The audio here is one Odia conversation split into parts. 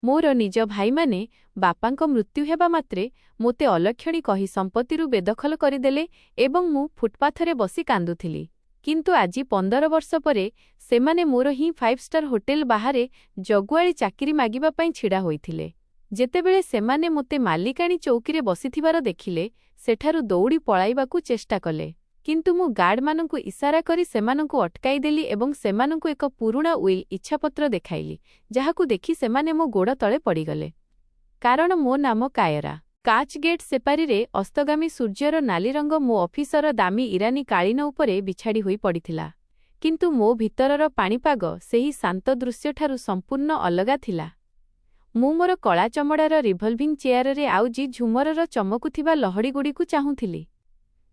मोर निज भाईमाने बापांक मृत्यु हेबा मात्रे मोते अलक्षणी कही संपत्तिरु बेदखल करिदेले एवं मु फुटपाथरे बसी कांदुथिली। किंतु आजी 15 वर्ष परे सेमाने मोर ही 5 स्टार होटेल बाहारे जगुआली चाकिरी मागिबा पई छिड़ा होइथिले। जेतेबेले सेमाने मोते मालिकाणी चौकीरे बसिथिबार देखिले सेठारु दौड़ी पळाइबाकू चेष्टा कले, किंतु मु गार्डमानंकु इशारा करी सेमानंकु अटकाई देली एवं सेमानंकु एक पुरुणा उइल इच्छापत्र देखाइली, जाहाकू देखि सेमाने मो गोड़ तळे पड़ीगले। कारण मो नाम कायरा। काच गेट सेपारीरे अस्तगामी सूर्यर नाली रंग मो ऑफिसर दामी इरानी कालीन उपरे बिछाड़ी होई पड़िथिला, किंतु मो भितरर पाणीपाग सेही शांत दृश्यठारु संपूर्ण अलगा थिला। मु मोर कला चमड़ार रिभल्विंग चेयारे आउजी झुमरर चमकुथिबा लहड़ीगुड़ीकू चाहुथिली,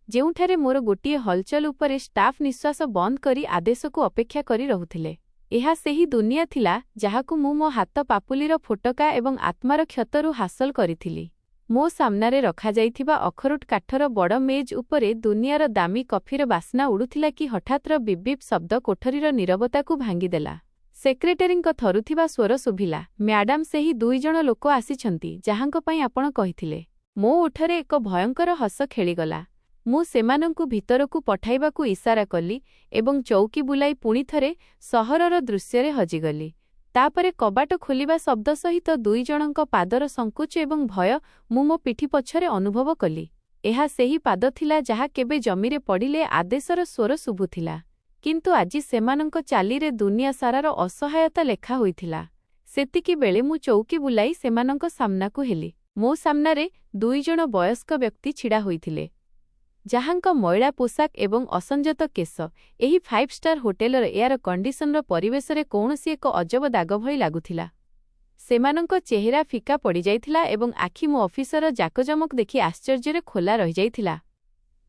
जेउठारे मोर गोटिए हलचल उपरे स्टाफ निश्वास बंद करी आदेशकू अपेक्षा करी रहुथिले। एहा सेही दुनिया थिला जहाकू मु मो हाथ पापुलीर फोटका एवं आत्मार क्षतरु हासिल करिथिली। मो सामनारे रखा जाइथिबा अखरोट काठर बड़ मेज उपरे दुनियार दामी कफिर बास्ना उड़ुथिला कि हठात्र बिबिप शब्द कोठरीर नीरवताकू भांगीदेला। सेक्रेटरींक थरुथिबा स्वर सुभिला, म्याडाम सेही 2 जण लोक आसिछंती जाहांक पई आपण कहिथिले। मो ओठरे एक भयंकर हस खेलीगला। मु सेमानंकु भितरकू पठाइबाकू इशारा कली एवं चौकी बुलाई पुणी थरे सहरर दृश्यरे हजिगली। तापरे कबाट खोलिबा शब्द सहित 2 जणंक पादर संकुच एवं भय मु मो पिठी पछरे अनुभव कली। एहा सेही पाद थिला जहा केबे जमीरे पड़िले आदेशर स्वर शुभुथिला, किंतु आजी सेमानंक चालीरे दुनिया सारार असहायता लेखा होइथिला। सेतिकी बेले मु चौकी बुलाई सेमानंक सामनाकू हेली। मो सामनारे 2 जण वयस्क व्यक्ति छिड़ा होइथिले, जाहांक मैला पोशाक एवं असंजत केश एही 5 स्टार होटेलर एयर कंडीशनर परिवेशरे कौनसी एक अजब दाग भଳି लागुथिला। सेमानंक चेहरा फिका पड़ी जाइथिला एवं आखि मो ऑफिसर जाकजमक देखि आश्चर्यरे खोला रहि जाइथिला।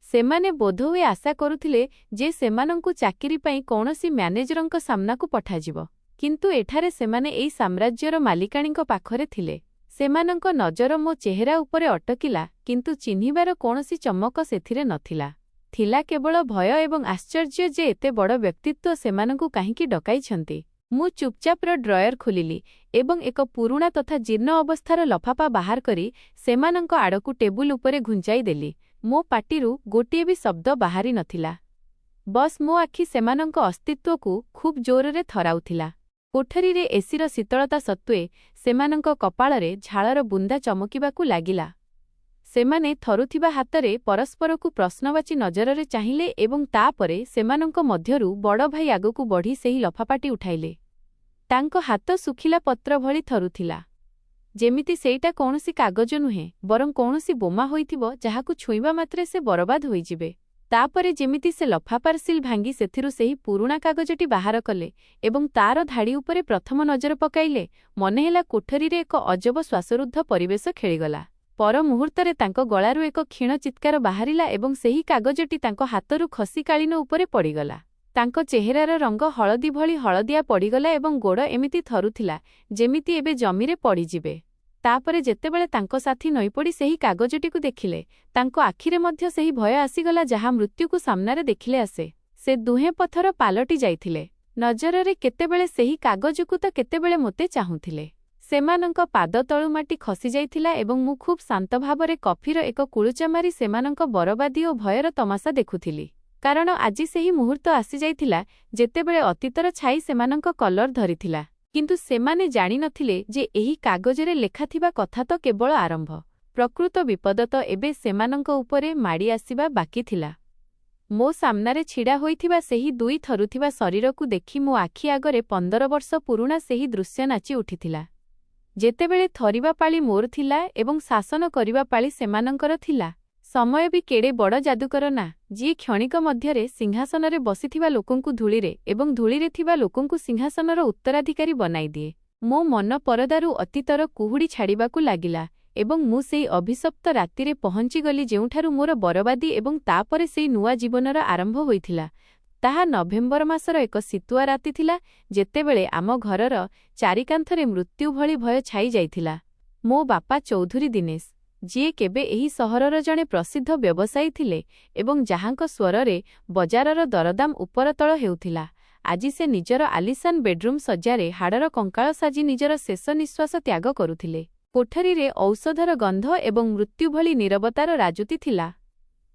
सेमाने बोधहुए आशा करुथिले जे सेमानंकु चाकिरी पई कौनसी मैनेजरंक सामनाकू पठाजिबो, किंतु एठारे सेमाने एई साम्राज्यर मालिकाणींक पाखरे थिले। सेमानंक नजर मो चेहरा उपरे अटकिला, किंतु चिन्हिबार कौनसी चमक सेथिरे नथिला। थिला केवल भय एवं आश्चर्य जे एते बड़ व्यक्तित्व सेमानंकु काहींकी डकाइछंती। मु चुपचापर ड्रयर खोलिली एवं एक पुरुणा तथा जीर्ण अवस्थार लफाफा बाहर करी सेमानंक आड़कू टेबुल उपरे घुंचाई देली। मो पाटिरू गोटिए भी शब्द बाहरी नथिला, बस मो आखि सेमानंक अस्तित्वकू खूब जोररे थराउथिला। कोठरीरे एसीर शीतलता सत्वे सेमानंक कपाଳରେ झाळर बुंदा चमकिबाकू लागिला। सेमाने थरुथिबा हातरे परस्परकू प्रश्नवाची नजररे चाहिले एवं तापरे सेमानंक मध्यरू बड़ भाई आगकू बढ़ी सेही लफापाटी उठाइले। तांको हाथ सुखिला पत्र भଳି थरुथिला, जेमिति सेईटा कौनसी कागज नुहे बरं कौनसी बोमा होइथिबो जाहाकू छुईबा मात्रे से बरबाद होइजिबे। तापरे जेमिति से लफाफार सिल भांगी सेथिरु सेही पुरुणा कागजटी बाहर कले एवं तार धाड़ी उपरे प्रथम नजर पकाइले। मने हेला कोठरीरे एक अजब श्वासरुद्ध परिवेश खेलीगला। पर मुहूर्तरे तांको गळारू एक क्षीण चित्कार बाहरिला एवं सेही कागजटी तांको हातरू खसी कालीन उपरे पड़ीगला। तांको चेहरार रंग हळदी भଳି हळदिया पड़ीगला एवं गोड़ एमिति थरुथिला जेमिति एबे जमीरे पड़ीजिबे। तापरे जेतेबेले तांको साथी नईपड़ी सेही कागजटीकू देखिले, तांको आखिरे मध्य सेही भय आसीगला जाहा मृत्युकू सामनारे देखिले आसे। से दुहें पथर पालटी जाइथिले। नजररे केतेबेले सेही कागजकू तो केतेबेले मोते चाहुथिले। सेमानंक पाद तळु माटी खसी जाइथिला एवं मु खूब शांत भावरे कफिर एक कुळुचा मारी सेमानंक बरबादी ओ भयर तमाशा देखुथिली। कारण आजी सेही मुहूर्त आसी जाइथिला जेतेबेले अतीतर छाई सेमानंक कलर धरिथिला, किंतु सेमाने जानि नथिले जे एही कागजरे लेखाथिबा कथा तो केवल आरंभ। प्रकृत विपद तो एबे सेमानंक उपरे माड़ी आसीबा बाकी थिला। मो सामनारे छिड़ा होइथिबा सेही 2 थरुथिबा शरीरकू देखि मो आखि आगरे 15 वर्ष पुरुणा सेही दृश्य नाची उठिथिला। जेतेबेले थरिबा पाली मोर थिला एवं शासन करिबा पाली सेमानंकर थिला। समय भी केड़े बड़ जादुकर ना, जी क्षणिक मध्यरे सिंहासनरे बसिथिबा लोकंकु धूलिरे एवं धूलिरे थिबा लोकंकु सिंहासनर उत्तराधिकारी बनाई दिए। मो मन परदारू अतीतर कुहुड़ी छाड़िबाकू लागिला एवं मु सेई अभिशप्त रातिरे पहुंची गली जेउठारू मोर बरबादी एवं तापरे सेई नुआ जीवनर आरंभ होइथिला। ताहा नभेम्बर मासर एक शीतुआ राति थिला, जेतेबेले आम घरर चारिकांथरे मृत्यु भଳି भय छाई जाइथिला। मो बापा चौधुरी दिनेश, जी केबे एही सहरर जणे प्रसिद्ध व्यवसायी थिले एवं जाहांक स्वररे बजारर दरदाम उपरतळ हेउथिला। ଆଜି ସେ ନିଜର ଆଲିଶାନ ବେଡ୍ରୁମ୍ ଶଯ୍ୟାରେ ହାଡ଼ର କଙ୍କାଳ ସାଜି ନିଜର ଶେଷ ନିଶ୍ୱାସ ତ୍ୟାଗ କରୁଥିଲେ। କୋଠରୀରେ ଔଷଧର ଗନ୍ଧ ଏବଂ ମୃତ୍ୟୁ ଭଳି ନୀରବତାର ରାଜୁତି ଥିଲା,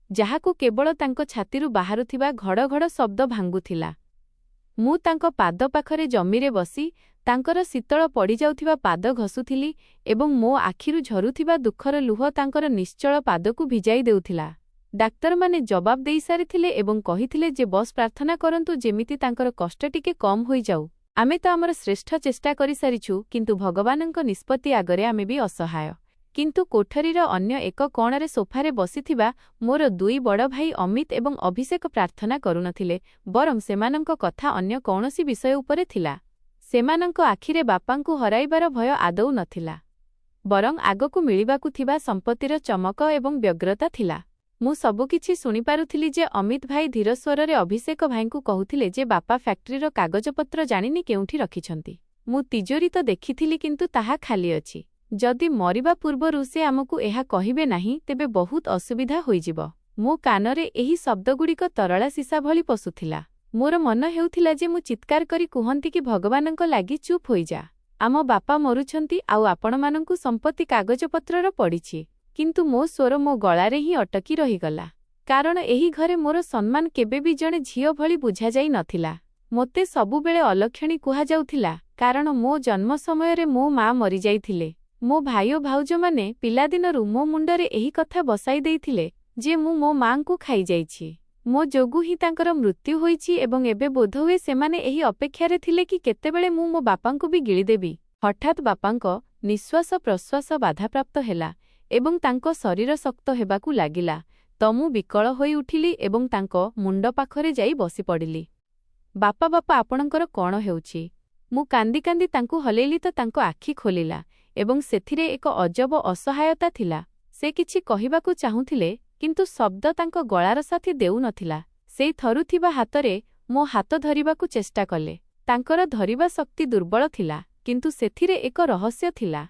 ଯାହାକୁ କେବଳ ତାଙ୍କ ଛାତିରୁ ବାହାରୁଥିବା ଘଡ଼ଘଡ଼ ଶବ୍ଦ ଭାଙ୍ଗୁଥିଲା। ମୁଁ ତାଙ୍କ ପାଦ ପାଖରେ ଜମିରେ ବସି ତାଙ୍କର ଶୀତଳ ପଡ଼ିଯାଉଥିବା ପାଦ ଘଷୁଥିଲି ଏବଂ ମୋ ଆଖିରୁ ଝରୁଥିବା ଦୁଃଖର ଲୁହ ତାଙ୍କର ନିଶ୍ଚଳ ପାଦକୁ ଭିଜାଇ ଦେଉଥିଲା। ଡାକ୍ତରମାନେ ଜବାବ ଦେଇସାରିଥିଲେ ଏବଂ କହିଥିଲେ ଯେ ବସ୍ ପ୍ରାର୍ଥନା କରନ୍ତୁ ଯେମିତି ତାଙ୍କର କଷ୍ଟ ଟିକେ କମ୍ ହୋଇଯାଉ। ଆମେ ତ ଆମର ଶ୍ରେଷ୍ଠ ଚେଷ୍ଟା କରିସାରିଛୁ, କିନ୍ତୁ ଭଗବାନଙ୍କ ନିଷ୍ପତ୍ତି ଆଗରେ ଆମେ ବି ଅସହାୟ। କିନ୍ତୁ କୋଠରୀର ଅନ୍ୟ ଏକ କୋଣରେ ସୋଫାରେ ବସିଥିବା ମୋର ଦୁଇ ବଡ଼ ଭାଇ ଅମିତ ଏବଂ ଅଭିଷେକ ପ୍ରାର୍ଥନା କରୁନଥିଲେ, ବରଂ ସେମାନଙ୍କ କଥା ଅନ୍ୟ କୌଣସି ବିଷୟ ଉପରେ ଥିଲା। ସେମାନଙ୍କ ଆଖିରେ ବାପାଙ୍କୁ ହରାଇବାର ଭୟ ଆଦୌ ନଥିଲା, ବରଂ ଆଗକୁ ମିଳିବାକୁ ଥିବା ସମ୍ପତ୍ତିର ଚମକ ଏବଂ ବ୍ୟଗ୍ରତା ଥିଲା। ମୁଁ ସବୁକିଛି ଶୁଣିପାରୁଥିଲି ଯେ ଅମିତ ଭାଇ ଧୀର ସ୍ୱରରେ ଅଭିଷେକ ଭାଇଙ୍କୁ କହୁଥିଲେ ଯେ ବାପା ଫ୍ୟାକ୍ଟ୍ରିର କାଗଜପତ୍ର ଜାଣିନି କେଉଁଠି ରଖିଛନ୍ତି। ମୁଁ ତିଜୋରୀ ତ ଦେଖିଥିଲି, କିନ୍ତୁ ତାହା ଖାଲି ଅଛି। ଯଦି ମରିବା ପୂର୍ବରୁ ସେ ଆମକୁ ଏହା କହିବେ ନାହିଁ, ତେବେ ବହୁତ ଅସୁବିଧା ହୋଇଯିବ। ମୋ କାନରେ ଏହି ଶବ୍ଦଗୁଡ଼ିକ ତରଳା ସୀସା ଭଳି ପଶୁଥିଲା। ମୋର ମନ ହେଉଥିଲା ଯେ ମୁଁ ଚିତ୍କାର କରି କୁହନ୍ତି କି ଭଗବାନଙ୍କ ଲାଗି ଚୁପ୍ ହୋଇଯା, ଆମ ବାପା ମରୁଛନ୍ତି ଆଉ ଆପଣମାନଙ୍କୁ ସମ୍ପତ୍ତି କାଗଜପତ୍ରର ପଡ଼ିଛି। କିନ୍ତୁ ମୋ ସ୍ୱର ମୋ ଗଳାରେ ହିଁ ଅଟକି ରହିଗଲା, କାରଣ ଏହି ଘରେ ମୋର ସମ୍ମାନ କେବେ ବି ଜଣେ ଝିଅ ଭଳି ବୁଝାଯାଇ ନଥିଲା। ମୋତେ ସବୁବେଳେ ଅଲକ୍ଷଣୀ କୁହାଯାଉଥିଲା, କାରଣ ମୋ ଜନ୍ମ ସମୟରେ ମୋ ମା' ମରିଯାଇଥିଲେ। ମୋ ଭାଇ ଓ ଭାଉଜମାନେ ପିଲାଦିନରୁ ମୋ ମୁଣ୍ଡରେ ଏହି କଥା ବସାଇ ଦେଇଥିଲେ ଯେ ମୁଁ ମୋ ମା'ଙ୍କୁ ଖାଇଯାଇଛି। ମୋ ଯୋଗୁଁ ହିଁ ତାଙ୍କର ମୃତ୍ୟୁ ହୋଇଛି ଏବଂ ଏବେ ବୋଧହୁଏ ସେମାନେ ଏହି ଅପେକ୍ଷାରେ ଥିଲେ କି କେତେବେଳେ ମୁଁ ମୋ ବାପାଙ୍କୁ ବି ଗିଳିଦେବି। ହଠାତ୍ ବାପାଙ୍କ ନିଶ୍ୱାସ ପ୍ରଶ୍ୱାସ ବାଧାପ୍ରାପ୍ତ ହେଲା ଏବଂ ତାଙ୍କ ଶରୀର ଶକ୍ତ ହେବାକୁ ଲାଗିଲା। ତ ମୁଁ ବିକଳ ହୋଇ ଉଠିଲି ଏବଂ ତାଙ୍କ ମୁଣ୍ଡ ପାଖରେ ଯାଇ ବସିପଡ଼ିଲି। ବାପା ବାପା, ଆପଣଙ୍କର କ'ଣ ହେଉଛି? ମୁଁ କାନ୍ଦି କାନ୍ଦି ତାଙ୍କୁ ହଲେଇଲି ତ ତାଙ୍କ ଆଖି ଖୋଲିଲା ଏବଂ ସେଥିରେ ଏକ ଅଜବ ଅସହାୟତା ଥିଲା। ସେ କିଛି କହିବାକୁ ଚାହୁଁଥିଲେ, କିନ୍ତୁ ଶବ୍ଦ ତାଙ୍କ ଗଳାର ସାଥି ଦେଉନଥିଲା। ସେଇ ଥରୁଥିବା ହାତରେ ମୋ ହାତ ଧରିବାକୁ ଚେଷ୍ଟା କଲେ। ତାଙ୍କର ଧରିବା ଶକ୍ତି ଦୁର୍ବଳ ଥିଲା, କିନ୍ତୁ ସେଥିରେ ଏକ ରହସ୍ୟ ଥିଲା,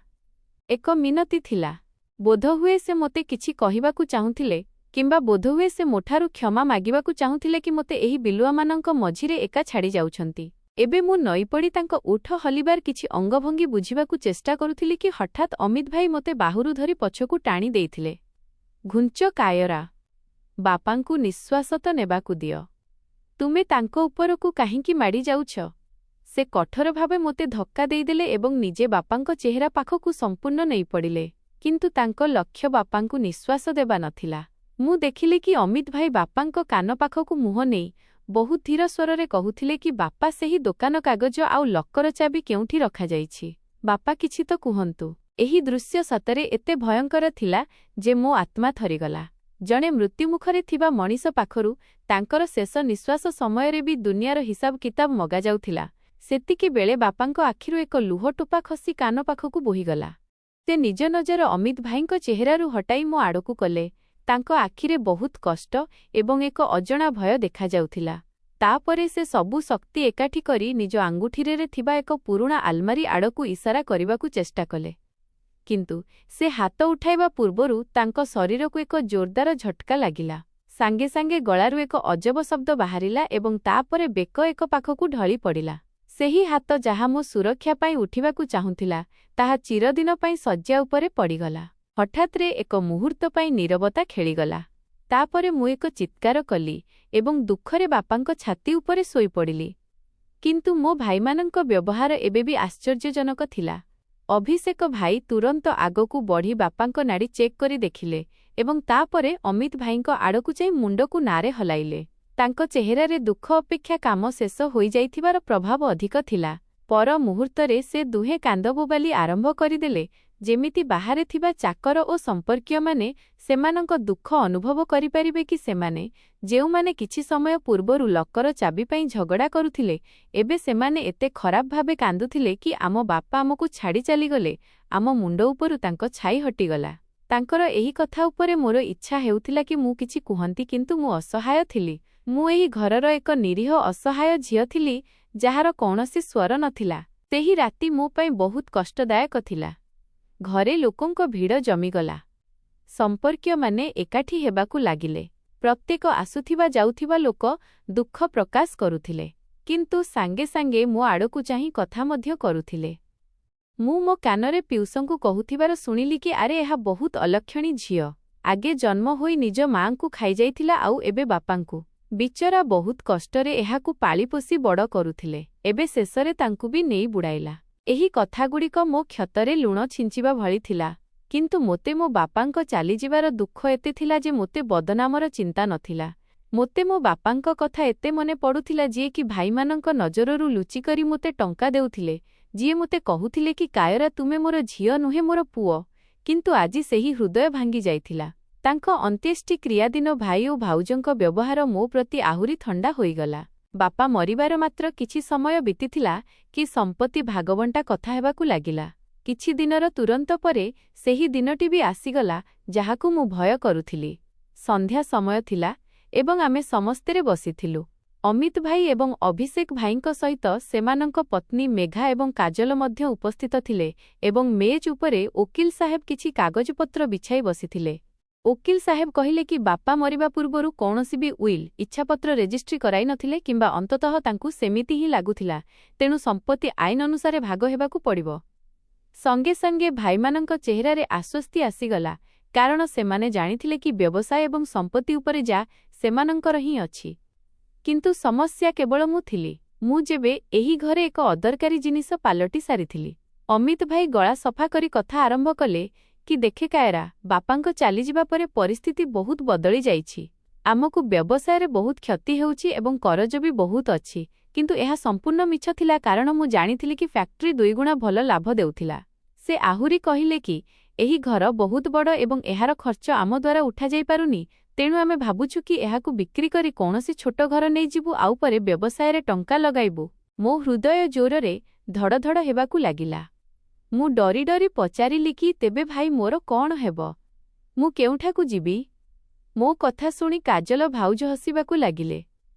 ଏକ ମିନତି ଥିଲା। ବୋଧହୁଏ ସେ ମୋତେ କିଛି କହିବାକୁ ଚାହୁଁଥିଲେ, କିମ୍ବା ବୋଧହୁଏ ସେ ମୋଠାରୁ କ୍ଷମା ମାଗିବାକୁ ଚାହୁଁଥିଲେ କି ମୋତେ ଏହି ବିଲୁଆମାନଙ୍କ ମଝିରେ ଏକା ଛାଡ଼ି ଯାଉଛନ୍ତି। ଏବେ ମୁଁ ନଇପଡ଼ି ତାଙ୍କ ଓଠ ହଲିବାର କିଛି ଅଙ୍ଗଭଙ୍ଗୀ ବୁଝିବାକୁ ଚେଷ୍ଟା କରୁଥିଲି କି ହଠାତ୍ ଅମିତ ଭାଇ ମୋତେ ବାହୁରୁ ଧରି ପଛକୁ ଟାଣି ଦେଇଥିଲେ। ଘୁଞ୍ଚ କାୟରା, ବାପାଙ୍କୁ ନିଶ୍ୱାସ ତ ନେବାକୁ ଦିଅ। ତୁମେ ତାଙ୍କ ଉପରକୁ କାହିଁକି ମାଡ଼ି ଯାଉଛ? ସେ କଠୋର ଭାବେ ମୋତେ ଧକ୍କା ଦେଇଦେଲେ ଏବଂ ନିଜେ ବାପାଙ୍କ ଚେହେରା ପାଖକୁ ସମ୍ପୂର୍ଣ୍ଣ ନେଇପଡ଼ିଲେ। କିନ୍ତୁ ତାଙ୍କ ଲକ୍ଷ୍ୟ ବାପାଙ୍କୁ ନିଶ୍ୱାସ ଦେବା ନଥିଲା। ମୁଁ ଦେଖିଲି କି ଅମିତ ଭାଇ ବାପାଙ୍କ କାନ ପାଖକୁ ମୁହଁ ନେଇ ବହୁତ ଧୀର ସ୍ୱରରେ କହୁଥିଲେ କି ବାପା, ସେହି ଦୋକାନ କାଗଜ ଆଉ ଲକର ଚାବି କେଉଁଠି ରଖାଯାଇଛି? ବାପା, କିଛି ତ କୁହନ୍ତୁ। ଏହି ଦୃଶ୍ୟ ସତରେ ଏତେ ଭୟଙ୍କର ଥିଲା ଯେ ମୋ ଆତ୍ମା ଥରିଗଲା। ଜଣେ ମୃତ୍ୟୁମୁଖରେ ଥିବା ମଣିଷ ପାଖରୁ ତାଙ୍କର ଶେଷ ନିଶ୍ୱାସ ସମୟରେ ବି ଦୁନିଆର ହିସାବ କିତାବ ମଗାଯାଉଥିଲା। ସେତିକିବେଳେ ବାପାଙ୍କ ଆଖିରୁ ଏକ ଲୁହ ଟୋପା ଖସି କାନ ପାଖକୁ ବୋହିଗଲା। ସେ ନିଜ ନଜର ଅମିତ ଭାଇଙ୍କ ଚେହେରାରୁ ହଟାଇ ମୋ ଆଡ଼କୁ କଲେ। ତାଙ୍କ ଆଖିରେ ବହୁତ କଷ୍ଟ ଏବଂ ଏକ ଅଜଣା ଭୟ ଦେଖାଯାଉଥିଲା। ତାପରେ ସେ ସବୁ ଶକ୍ତି ଏକାଠି କରି ନିଜ ଆଙ୍ଗୁଠିରେ ଥିବା ଏକ ପୁରୁଣା ଆଲମାରୀ ଆଡ଼କୁ ଇସାରା କରିବାକୁ ଚେଷ୍ଟା କଲେ। କିନ୍ତୁ ସେ ହାତ ଉଠାଇବା ପୂର୍ବରୁ ତାଙ୍କ ଶରୀରକୁ ଏକ ଜୋରଦାର ଝଟକା ଲାଗିଲା। ସାଙ୍ଗେ ସାଙ୍ଗେ ଗଳାରୁ ଏକ ଅଜବ ଶବ୍ଦ ବାହାରିଲା ଏବଂ ତାପରେ ବେକ ଏକ ପାଖକୁ ଢଳି ପଡ଼ିଲା। ସେହି ହାତ ଯାହା ମୋ ସୁରକ୍ଷା ପାଇଁ ଉଠିବାକୁ ଚାହୁଁଥିଲା, ତାହା ଚିରଦିନ ପାଇଁ ଶଯ୍ୟା ଉପରେ ପଡ଼ିଗଲା। ହଠାତ୍ରେ ଏକ ମୁହୂର୍ତ୍ତ ପାଇଁ ନୀରବତା ଖେଳିଗଲା। ତାପରେ ମୁଁ ଏକ ଚିତ୍କାର କଲି ଏବଂ ଦୁଃଖରେ ବାପାଙ୍କ ଛାତି ଉପରେ ଶୋଇପଡ଼ିଲି। କିନ୍ତୁ ମୋ ଭାଇମାନଙ୍କ ବ୍ୟବହାର ଏବେ ବି ଆଶ୍ଚର୍ଯ୍ୟଜନକ ଥିଲା। ଅଭିଷେକ ଭାଇ ତୁରନ୍ତ ଆଗକୁ ବଢ଼ି ବାପାଙ୍କ ନାଡ଼ି ଚେକ୍ କରି ଦେଖିଲେ ଏବଂ ତାପରେ ଅମିତ ଭାଇଙ୍କ ଆଡ଼କୁ ଯାଇ ମୁଣ୍ଡକୁ ନାରେ ହଲାଇଲେ। ତାଙ୍କ ଚେହେରାରେ ଦୁଃଖ ଅପେକ୍ଷା କାମ ଶେଷ ହୋଇଯାଇଥିବାର ପ୍ରଭାବ ଅଧିକ ଥିଲା। ପର ମୁହୂର୍ତ୍ତରେ ସେ ଦୁହେଁ କାନ୍ଦ ବୋବାଲି ଆରମ୍ଭ କରିଦେଲେ, ଯେମିତି ବାହାରେ ଥିବା ଚାକର ଓ ସମ୍ପର୍କୀୟମାନେ ସେମାନଙ୍କ ଦୁଃଖ ଅନୁଭବ କରିପାରିବେ କି ସେମାନେ, ଯେଉଁମାନେ କିଛି ସମୟ ପୂର୍ବରୁ ଲକର ଚାବି ପାଇଁ ଝଗଡ଼ା କରୁଥିଲେ, ଏବେ ସେମାନେ ଏତେ ଖରାପ ଭାବେ କାନ୍ଦୁଥିଲେ କି ଆମ ବାପା ଆମକୁ ଛାଡ଼ି ଚାଲିଗଲେ, ଆମ ମୁଣ୍ଡ ଉପରୁ ତାଙ୍କ ଛାଇ ହଟିଗଲା। ତାଙ୍କର ଏହି କଥା ଉପରେ ମୋର ଇଚ୍ଛା ହେଉଥିଲା କି ମୁଁ କିଛି କୁହନ୍ତି, କିନ୍ତୁ ମୁଁ ଅସହାୟ ଥିଲି। ମୁଁ ଏହି ଘରର ଏକ ନିରୀହ ଅସହାୟ ଝିଅ ଥିଲି, ଯାହାର କୌଣସି ସ୍ୱର ନଥିଲା। ସେହି ରାତି ମୋ ପାଇଁ ବହୁତ କଷ୍ଟଦାୟକ ଥିଲା। ଘରେ ଲୋକଙ୍କ ଭିଡ଼ ଜମିଗଲା। ସମ୍ପର୍କୀୟମାନେ ଏକାଠି ହେବାକୁ ଲାଗିଲେ। ପ୍ରତ୍ୟେକ ଆସୁଥିବା ଯାଉଥିବା ଲୋକ ଦୁଃଖ ପ୍ରକାଶ କରୁଥିଲେ। କିନ୍ତୁ ସାଙ୍ଗେ ସାଙ୍ଗେ ମୋ ଆଡ଼କୁ ଚାହିଁ କଥା ମଧ୍ୟ କରୁଥିଲେ। ମୁଁ ମୋ କାନରେ ପିଉସଙ୍କୁ କହୁଥିବାର ଶୁଣିଲି କି ଆରେ ଏହା ବହୁତ ଅଲକ୍ଷଣୀ ଝିଅ। ଆଗେ ଜନ୍ମ ହୋଇ ନିଜ ମାଆଙ୍କୁ ଖାଇଯାଇଥିଲା ଆଉ ଏବେ ବାପାଙ୍କୁ। ବିଚରା ବହୁତ କଷ୍ଟରେ ଏହାକୁ ପାଳିପୋଷି ବଡ଼ କରୁଥିଲେ। ଏବେ ଶେଷରେ ତାଙ୍କୁ ବି ନେଇ ବୁଡ଼ାଇଲା। ଏହି କଥାଗୁଡ଼ିକ ମୋ କ୍ଷତରେ ଲୁଣ ଛିଞ୍ଚିବା ଭଳି ଥିଲା। କିନ୍ତୁ ମୋତେ ମୋ ବାପାଙ୍କ ଚାଲିଯିବାର ଦୁଃଖ ଏତେ ଥିଲା ଯେ ମୋତେ ବଦନାମର ଚିନ୍ତା ନଥିଲା। ମୋତେ ମୋ ବାପାଙ୍କ କଥା ଏତେ ମନେ ପଡ଼ୁଥିଲା ଯିଏକି ଭାଇମାନଙ୍କ ନଜରରୁ ଲୁଚିକରି ମୋତେ ଟଙ୍କା ଦେଉଥିଲେ, ଯିଏ ମୋତେ କହୁଥିଲେ କି କାୟରା ତୁମେ ମୋର ଝିଅ ନୁହେଁ ମୋର ପୁଅ। କିନ୍ତୁ ଆଜି ସେହି ହୃଦୟ ଭାଙ୍ଗି ଯାଇଥିଲା। ତାଙ୍କ ଅନ୍ତ୍ୟେଷ୍ଟି କ୍ରିୟା ଦିନ ଭାଇ ଓ ଭାଉଜଙ୍କ ବ୍ୟବହାର ମୋ ପ୍ରତି ଆହୁରି ଥଣ୍ଡା ହୋଇଗଲା। ବାପା ମରିବାର ମାତ୍ର କିଛି ସମୟ ବିତିଥିଲା କି ସମ୍ପତ୍ତି ଭାଗବଣ୍ଟା କଥା ହେବାକୁ ଲାଗିଲା। କିଛି ଦିନର ତୁରନ୍ତ ପରେ ସେହି ଦିନଟି ବି ଆସିଗଲା ଯାହାକୁ ମୁଁ ଭୟ କରୁଥିଲି। ସନ୍ଧ୍ୟା ସମୟ ଥିଲା ଏବଂ ଆମେ ସମସ୍ତେ ବସିଥିଲୁ। ଅମିତ ଭାଇ ଏବଂ ଅଭିଷେକ ଭାଇଙ୍କ ସହିତ ସେମାନଙ୍କ ପତ୍ନୀ ମେଘା ଏବଂ କାଜଲ ମଧ୍ୟ ଉପସ୍ଥିତ ଥିଲେ ଏବଂ ମେଜ ଉପରେ ଓକିଲ ସାହେବ କିଛି କାଗଜପତ୍ର ବିଛାଇ ବସିଥିଲେ। ଓକିଲ ସାହେବ କହିଲେ କି ବାପା ମରିବା ପୂର୍ବରୁ କୌଣସି ବି ଉଇଲ୍ ଇଚ୍ଛାପତ୍ର ରେଜିଷ୍ଟ୍ରି କରାଇ ନଥିଲେ କିମ୍ବା ଅନ୍ତତଃ ତାଙ୍କୁ ସେମିତି ହିଁ ଲାଗୁଥିଲା, ତେଣୁ ସମ୍ପତ୍ତି ଆଇନ ଅନୁସାରେ ଭାଗ ହେବାକୁ ପଡ଼ିବ। ସଙ୍ଗେ ସଙ୍ଗେ ଭାଇମାନଙ୍କ ଚେହେରାରେ ଆଶ୍ୱସ୍ତି ଆସିଗଲା, କାରଣ ସେମାନେ ଜାଣିଥିଲେ କି ବ୍ୟବସାୟ ଏବଂ ସମ୍ପତ୍ତି ଉପରେ ଯା ସେମାନଙ୍କର ହିଁ ଅଛି। କିନ୍ତୁ ସମସ୍ୟା କେବଳ ମୁଁ ଥିଲି। ମୁଁ ଯେବେ ଏହି ଘରେ ଏକ ଅଦରକାରୀ ଜିନିଷ ପାଲଟି ସାରିଥିଲି। ଅମିତ ଭାଇ ଗଳା ସଫା କରି କଥା ଆରମ୍ଭ କଲେ କି ଦେଖେ କାୟରା, ବାପାଙ୍କ ଚାଲିଯିବା ପରେ ପରିସ୍ଥିତି ବହୁତ ବଦଳି ଯାଇଛି। ଆମକୁ ବ୍ୟବସାୟରେ ବହୁତ କ୍ଷତି ହେଉଛି ଏବଂ କରଜ ବି ବହୁତ ଅଛି। କିନ୍ତୁ ଏହା ସମ୍ପୂର୍ଣ୍ଣ ମିଛ ଥିଲା କାରଣ ମୁଁ ଜାଣିଥିଲି କି ଫ୍ୟାକ୍ଟ୍ରି ଦୁଇଗୁଣା ଭଲ ଲାଭ ଦେଉଥିଲା। ସେ ଆହୁରି କହିଲେ କି ଏହି ଘର ବହୁତ ବଡ଼ ଏବଂ ଏହାର ଖର୍ଚ୍ଚ ଆମ ଦ୍ୱାରା ଉଠାଯାଇପାରୁନି, ତେଣୁ ଆମେ ଭାବୁଛୁ କି ଏହାକୁ ବିକ୍ରି କରି କୌଣସି ଛୋଟ ଘର ନେଇଯିବୁ ଆଉ ପରେ ବ୍ୟବସାୟରେ ଟଙ୍କା ଲଗାଇବୁ। ମୋ ହୃଦୟ ଜୋରରେ ଧଡ଼ଧଡ଼ ହେବାକୁ ଲାଗିଲା। ମୁଁ ଡରି ଡରି ପଚାରିଲି କି ତେବେ ଭାଇ ମୋର କ'ଣ ହେବ? ମୁଁ କେଉଁଠାକୁ ଯିବି? ମୋ କଥା ଶୁଣି କାଜଲ ଭାଉଜ ହସିବାକୁ ଲାଗିଲେ।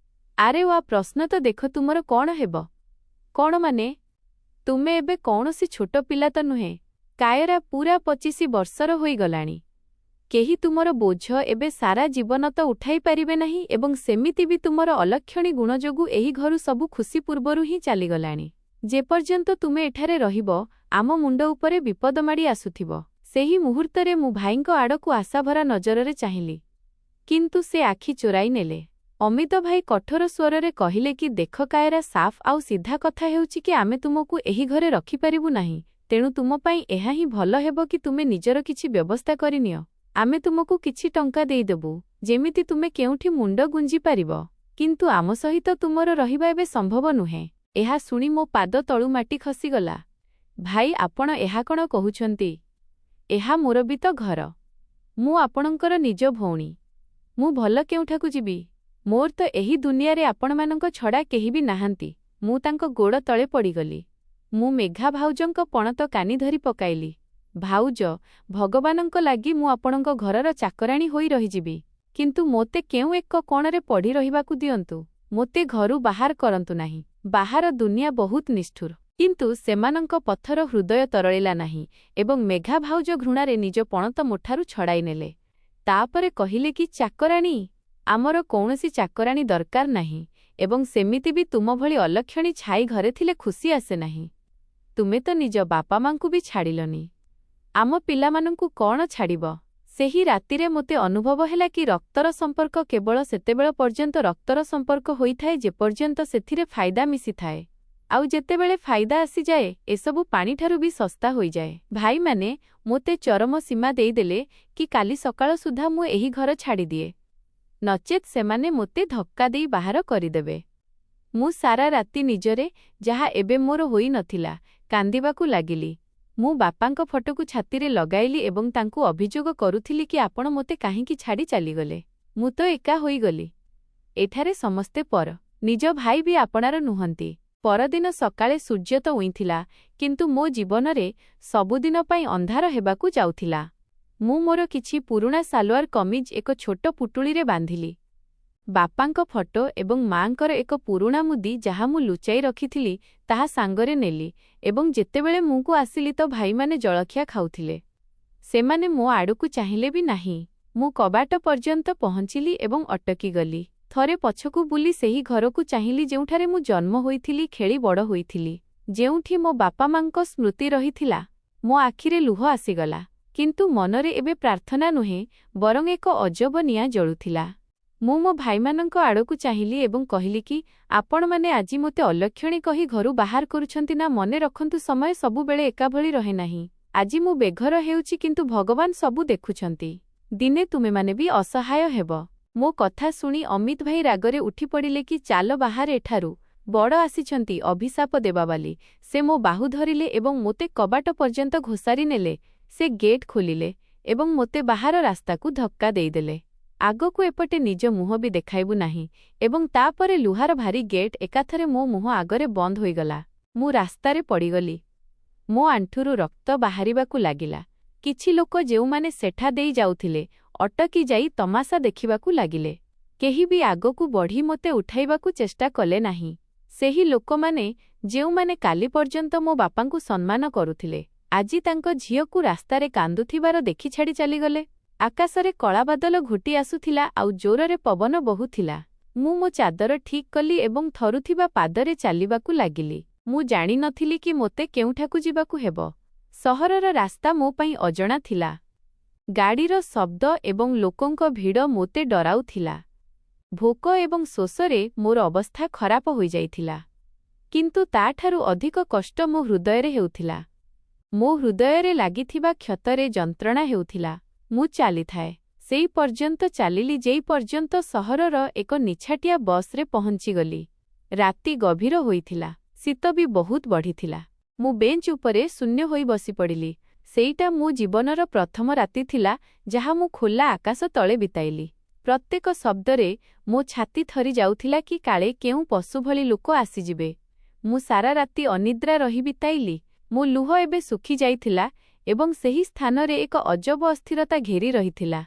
ଆରେ ୱା, ପ୍ରଶ୍ନ ତ ଦେଖ ତୁମର କ'ଣ ହେବ? କ'ଣ ମାନେ? ତୁମେ ଏବେ କୌଣସି ଛୋଟ ପିଲା ତ ନୁହେଁ। କାୟରା ପୂରା 25 ବର୍ଷର ହୋଇଗଲାଣି। କେହି ତୁମର ବୋଝ ଏବେ ସାରା ଜୀବନ ତ ଉଠାଇ ପାରିବେ ନାହିଁ ଏବଂ ସେମିତି ବି ତୁମର ଅଲକ୍ଷଣୀ ଗୁଣ ଯୋଗୁଁ ଏହି ଘରୁ ସବୁ ଖୁସି ପୂର୍ବରୁ ହିଁ ଚାଲିଗଲାଣି। ଯେପର୍ଯ୍ୟନ୍ତ ତୁମେ ଏଠାରେ ରହିବ, ଆମ ମୁଣ୍ଡ ଉପରେ ବିପଦ ମାଡ଼ି ଆସୁଥିବ। ସେହି ମୁହୂର୍ତ୍ତରେ ମୁଁ ଭାଇଙ୍କ ଆଡ଼କୁ ଆଶାଭରା ନଜରରେ ଚାହିଁଲି। କିନ୍ତୁ ସେ ଆଖି ଚୋରାଇ ନେଲେ। ଅମିତ ଭାଇ କଠୋର ସ୍ୱରରେ କହିଲେ କି ଦେଖ କାୟରା, ସାଫ୍ ଆଉ ସିଧା କଥା ହେଉଛି କି ଆମେ ତୁମକୁ ଏହି ଘରେ ରଖିପାରିବୁ ନାହିଁ, ତେଣୁ ତୁମ ପାଇଁ ଏହା ହିଁ ଭଲ ହେବ କି ତୁମେ ନିଜର କିଛି ବ୍ୟବସ୍ଥା କରିନିଅ। ଆମେ ତୁମକୁ କିଛି ଟଙ୍କା ଦେଇଦେବୁ, ଯେମିତି ତୁମେ କେଉଁଠି ମୁଣ୍ଡ ଗୁଞ୍ଜି ପାରିବ। କିନ୍ତୁ ଆମ ସହିତ ତୁମର ରହିବା ଏବେ ସମ୍ଭବ ନୁହେଁ। ଏହା ଶୁଣି ମୋ ପାଦ ତଳୁ ମାଟି ଖସିଗଲା। ଭାଇ, ଆପଣ ଏହା କ'ଣ କହୁଛନ୍ତି? ଏହା ମୋର ବି ତ ଘର। ମୁଁ ଆପଣଙ୍କର ନିଜ ଭଉଣୀ। ମୁଁ ଭଲ କେଉଁଠାକୁ ଯିବି? ମୋର ତ ଏହି ଦୁନିଆରେ ଆପଣମାନଙ୍କ ଛଡ଼ା କେହି ବି ନାହାନ୍ତି। ମୁଁ ତାଙ୍କ ଗୋଡ଼ ତଳେ ପଡ଼ିଗଲି। ମୁଁ ମେଘା ଭାଉଜଙ୍କ ପଣତ କାନି ଧରି ପକାଇଲି। ଭାଉଜ, ଭଗବାନଙ୍କ ଲାଗି ମୁଁ ଆପଣଙ୍କ ଘରର ଚାକରାଣୀ ହୋଇ ରହିଯିବି। କିନ୍ତୁ ମୋତେ କେଉଁ ଏକ କୋଣରେ ପଡ଼ି ରହିବାକୁ ଦିଅନ୍ତୁ। ମୋତେ ଘରୁ ବାହାର କରନ୍ତୁ ନାହିଁ। ବାହାର ଦୁନିଆ ବହୁତ ନିଷ୍ଠୁର। କିନ୍ତୁ ସେମାନଙ୍କ ପଥର ହୃଦୟ ତରଳିଲା ନାହିଁ ଏବଂ ମେଘା ଭାଉଜ ଘୃଣାରେ ନିଜ ପଣତ ମୋଠାରୁ ଛଡ଼ାଇ ନେଲେ। ତାପରେ କହିଲେ କି ଚାକରାଣୀ? ଆମର କୌଣସି ଚାକରାଣୀ ଦରକାର ନାହିଁ ଏବଂ ସେମିତି ବି ତୁମ ଭଳି ଅଲକ୍ଷଣୀ ଛାଇ ଘରେ ଥିଲେ ଖୁସି ଆସେ ନାହିଁ। ତୁମେ ତ ନିଜ ବାପା ମାଙ୍କୁ ବି ଛାଡ଼ିଲନି। ଆମ ପିଲାମାନଙ୍କୁ କ'ଣ ଛାଡ଼ିବ? ସେହି ରାତିରେ ମୋତେ ଅନୁଭବ ହେଲା କି ରକ୍ତର ସମ୍ପର୍କ କେବଳ ସେତେବେଳ ପର୍ଯ୍ୟନ୍ତ ରକ୍ତର ସମ୍ପର୍କ ହୋଇଥାଏ ଯେପର୍ଯ୍ୟନ୍ତ ସେଥିରେ ଫାଇଦା ମିଶିଥାଏ। ଆଉ ଯେତେବେଳେ ଫାଇଦା ଆସିଯାଏ, ଏସବୁ ପାଣିଠାରୁ ବି ଶସ୍ତା ହୋଇଯାଏ। ଭାଇମାନେ ମୋତେ ଚରମ ସୀମା ଦେଇଦେଲେ କି କାଲି ସକାଳ ସୁଦ୍ଧା ମୁଁ ଏହି ଘର ଛାଡ଼ିଦିଏ, ନଚେତ୍ ସେମାନେ ମୋତେ ଧକ୍କା ଦେଇ ବାହାର କରିଦେବେ। ମୁଁ ସାରା ରାତି ନିଜରେ, ଯାହା ଏବେ ମୋର ହୋଇନଥିଲା, କାନ୍ଦିବାକୁ ଲାଗିଲି। ମୁଁ ବାପାଙ୍କ ଫଟୋକୁ ଛାତିରେ ଲଗାଇଲି ଏବଂ ତାଙ୍କୁ ଅଭିଯୋଗ କରୁଥିଲି କି ଆପଣ ମୋତେ କାହିଁକି ଛାଡ଼ି ଚାଲିଗଲେ? ମୁଁ ତ ଏକା ହୋଇଗଲି। ଏଠାରେ ସମସ୍ତେ ପର। ନିଜ ଭାଇ ବି ଆପଣାର ନୁହନ୍ତି। ପରଦିନ ସକାଳେ ସୂର୍ଯ୍ୟ ତ ଉଇଁଥିଲା, କିନ୍ତୁ ମୋ ଜୀବନରେ ସବୁଦିନ ପାଇଁ ଅନ୍ଧାର ହେବାକୁ ଯାଉଥିଲା। ମୁଁ ମୋର କିଛି ପୁରୁଣା ସାଲୱାର କମିଜ ଏକ ଛୋଟ ପୁଟୁଳିରେ ବାନ୍ଧିଲି। ବାପାଙ୍କ ଫଟୋ ଏବଂ ମାଆଙ୍କର ଏକ ପୁରୁଣା ମୁଦି ଯାହା ମୁଁ ଲୁଚାଇ ରଖିଥିଲି ତାହା ସାଙ୍ଗରେ ନେଲି ଏବଂ ଯେତେବେଳେ ମୁଁକୁ ଆସିଲି ତ ଭାଇମାନେ ଜଳଖିଆ ଖାଉଥିଲେ। ସେମାନେ ମୋ ଆଡ଼କୁ ଚାହିଁଲେ ବି ନାହିଁ। ମୁଁ କବାଟ ପର୍ଯ୍ୟନ୍ତ ପହଞ୍ଚିଲି ଏବଂ ଅଟକିଗଲି। ଥରେ ପଛକୁ ବୁଲି ସେହି ଘରକୁ ଚାହିଁଲି ଯେଉଁଠାରେ ମୁଁ ଜନ୍ମ ହୋଇଥିଲି, ଖେଳି ବଡ଼ ହୋଇଥିଲି, ଯେଉଁଠି ମୋ ବାପାମାଙ୍କ ସ୍ମୃତି ରହିଥିଲା। ମୋ ଆଖିରେ ଲୁହ ଆସିଗଲା, କିନ୍ତୁ ମନରେ ଏବେ ପ୍ରାର୍ଥନା ନୁହେଁ, ବରଂ ଏକ ଅଜବ ନିଆଁ ଜଳୁଥିଲା। ମୁଁ ମୋ ଭାଇମାନଙ୍କ ଆଡ଼କୁ ଚାହିଁଲି ଏବଂ କହିଲି କି, ଆପଣମାନେ ଆଜି ମୋତେ ଅଲକ୍ଷଣୀ କହି ଘରୁ ବାହାର କରୁଛନ୍ତି ନା? ମନେ ରଖନ୍ତୁ, ସମୟ ସବୁବେଳେ ଏକାଭଳି ରହେ ନାହିଁ। ଆଜି ମୁଁ ବେଘର ହେଉଛି, କିନ୍ତୁ ଭଗବାନ ସବୁ ଦେଖୁଛନ୍ତି। ଦିନେ ତୁମେମାନେ ବି ଅସହାୟ ହେବ। ମୋ କଥା ଶୁଣି ଅମିତ ଭାଇ ରାଗରେ ଉଠିପଡ଼ିଲେ କି, ଚାଲ ବାହାର ଏଠାରୁ, ବଡ଼ ଆସିଛନ୍ତି ଅଭିଶାପ ଦେବାବାଲି। ସେ ମୋ ବାହୁ ଧରିଲେ ଏବଂ ମୋତେ କବାଟ ପର୍ଯ୍ୟନ୍ତ ଘୋଷାରି ନେଲେ। ସେ ଗେଟ୍ ଖୋଲିଲେ ଏବଂ ମୋତେ ବାହାର ରାସ୍ତାକୁ ଧକ୍କା ଦେଇଦେଲେ। ଆଗକୁ ଏପଟେ ନିଜ ମୁହଁ ବି ଦେଖାଇବୁ ନାହିଁ। ଏବଂ ତାପରେ ଲୁହାର ଭାରୀ ଗେଟ୍ ଏକାଥରେ ମୋ ମୁହଁ ଆଗରେ ବନ୍ଦ ହୋଇଗଲା। ମୁଁ ରାସ୍ତାରେ ପଡ଼ିଗଲି। ମୋ ଆଣ୍ଠୁରୁ ରକ୍ତ ବାହାରିବାକୁ ଲାଗିଲା। କିଛି ଲୋକ ଯେଉଁମାନେ ସେଠା ଦେଇ ଯାଉଥିଲେ, ଅଟକି ଯାଇ ତମାସା ଦେଖିବାକୁ ଲାଗିଲେ। କେହି ବି ଆଗକୁ ବଢ଼ି ମୋତେ ଉଠାଇବାକୁ ଚେଷ୍ଟା କଲେ ନାହିଁ। ସେହି ଲୋକମାନେ ଯେଉଁମାନେ କାଲି ପର୍ଯ୍ୟନ୍ତ ମୋ ବାପାଙ୍କୁ ସମ୍ମାନ କରୁଥିଲେ, ଆଜି ତାଙ୍କ ଝିଅକୁ ରାସ୍ତାରେ କାନ୍ଦୁଥିବାର ଦେଖି ଛାଡ଼ି ଚାଲିଗଲେ। ଆକାଶରେ କଳାବାଦଲ ଘୋଟି ଆସୁଥିଲା ଆଉ ଜୋରରେ ପବନ ବହୁଥିଲା। ମୁଁ ମୋ ଚାଦର ଠିକ୍ କଲି ଏବଂ ଥରୁଥିବା ପାଦରେ ଚାଲିବାକୁ ଲାଗିଲି। ମୁଁ ଜାଣିନଥିଲି କି ମୋତେ କେଉଁଠାକୁ ଯିବାକୁ ହେବ। ସହରର ରାସ୍ତା ମୋ ପାଇଁ ଅଜଣା ଥିଲା। ଗାଡ଼ିର ଶବ୍ଦ ଏବଂ ଲୋକଙ୍କ ଭିଡ଼ ମୋତେ ଡରାଉଥିଲା। ଭୋକ ଏବଂ ଶୋଷରେ ମୋର ଅବସ୍ଥା ଖରାପ ହୋଇଯାଇଥିଲା। କିନ୍ତୁ ତାଠାରୁ ଅଧିକ କଷ୍ଟ ମୋ ହୃଦୟରେ ହେଉଥିଲା। ମୋ ହୃଦୟରେ ଲାଗିଥିବା କ୍ଷତରେ ଯନ୍ତ୍ରଣା ହେଉଥିଲା। ମୁଁ ଚାଲିଥାଏ। ସେଇ ପର୍ଯ୍ୟନ୍ତ ଚାଲିଲି ଯେଇ ପର୍ଯ୍ୟନ୍ତ ସହରର ଏକ ନିଛାଟିଆ ବସ୍ରେ ପହଞ୍ଚିଗଲି। ରାତି ଗଭୀର ହୋଇଥିଲା। ଶୀତ ବି ବହୁତ ବଢ଼ିଥିଲା। ମୁଁ ବେଞ୍ଚ ଉପରେ ଶୂନ୍ୟ ହୋଇ ବସିପଡ଼ିଲି। ସେଇଟା ମୋ ଜୀବନର ପ୍ରଥମ ରାତି ଥିଲା, ଯାହା ମୁଁ ଖୋଲା ଆକାଶ ତଳେ ବିତାଇଲି। ପ୍ରତ୍ୟେକ ଶବ୍ଦରେ ମୋ ଛାତି ଥରି ଯାଉଥିଲା କି କାଳେ କେଉଁ ପଶୁ ଭଳି ଲୋକ ଆସିଯିବେ। ମୁଁ ସାରା ରାତି ଅନିଦ୍ରା ରହି ବିତାଇଲି। ମୋ ଲୁହ ଏବେ ଶୁଖିଯାଇଥିଲା ଏବଂ ସେହି ସ୍ଥାନରେ ଏକ ଅଜବ ଅସ୍ଥିରତା ଘେରି ରହିଥିଲା।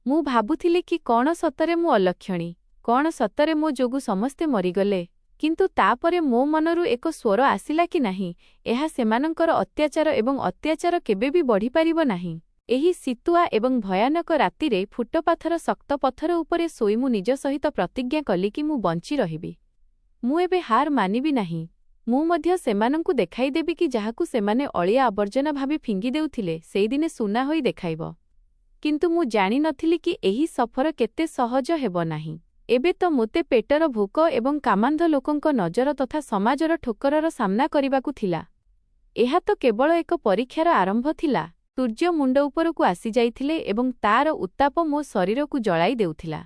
ମୁଁ ଭାବୁଥିଲି କି କଣ ସତରେ ମୁଁ ଅଲକ୍ଷଣୀ? କଣ ସତରେ ମୋ ଯୋଗୁଁ ସମସ୍ତେ ମରିଗଲେ? କିନ୍ତୁ ତାପରେ ମୋ ମନରୁ ଏକ ସ୍ୱର ଆସିଲା କି ନାହିଁ, ଏହା ସେମାନଙ୍କର ଅତ୍ୟାଚାର ଏବଂ ଅତ୍ୟାଚାର କେବେ ବି ବଢ଼ିପାରିବ ନାହିଁ। ଏହି ଶୀତୁଆ ଏବଂ ଭୟାନକ ରାତିରେ ଫୁଟପାଥର ଶକ୍ତ ପଥର ଉପରେ ଶୋଇ ମୁଁ ନିଜ ସହିତ ପ୍ରତିଜ୍ଞା କଲି କି ମୁଁ ବଞ୍ଚି ରହିବି। ମୁଁ ଏବେ ହାର ମାନିବି ନାହିଁ। ମୁଁ ମଧ୍ୟ ସେମାନଙ୍କୁ ଦେଖାଇଦେବି କି ଯାହାକୁ ସେମାନେ ଅଳିଆ ଆବର୍ଜନା ଭାବି ଫିଙ୍ଗି ଦେଉଥିଲେ, ସେଇଦିନେ ସୁନା ହୋଇ ଦେଖାଇବ। କିନ୍ତୁ ମୁଁ ଜାଣିନଥିଲି କି ଏହି ସଫର କେତେ ସହଜ ହେବ ନାହିଁ। ଏବେ ତ ମୋତେ ପେଟର ଭୋକ ଏବଂ କାମାନ୍ଧ ଲୋକଙ୍କ ନଜର ତଥା ସମାଜର ଠୋକରର ସାମ୍ନା କରିବାକୁ ଥିଲା। ଏହା ତ କେବଳ ଏକ ପରୀକ୍ଷାର ଆରମ୍ଭ ଥିଲା। ସୂର୍ଯ୍ୟ ମୁଣ୍ଡ ଉପରକୁ ଆସିଯାଇଥିଲେ ଏବଂ ତାର ଉତ୍ତାପ ମୋ ଶରୀରକୁ ଜଳାଇ ଦେଉଥିଲା।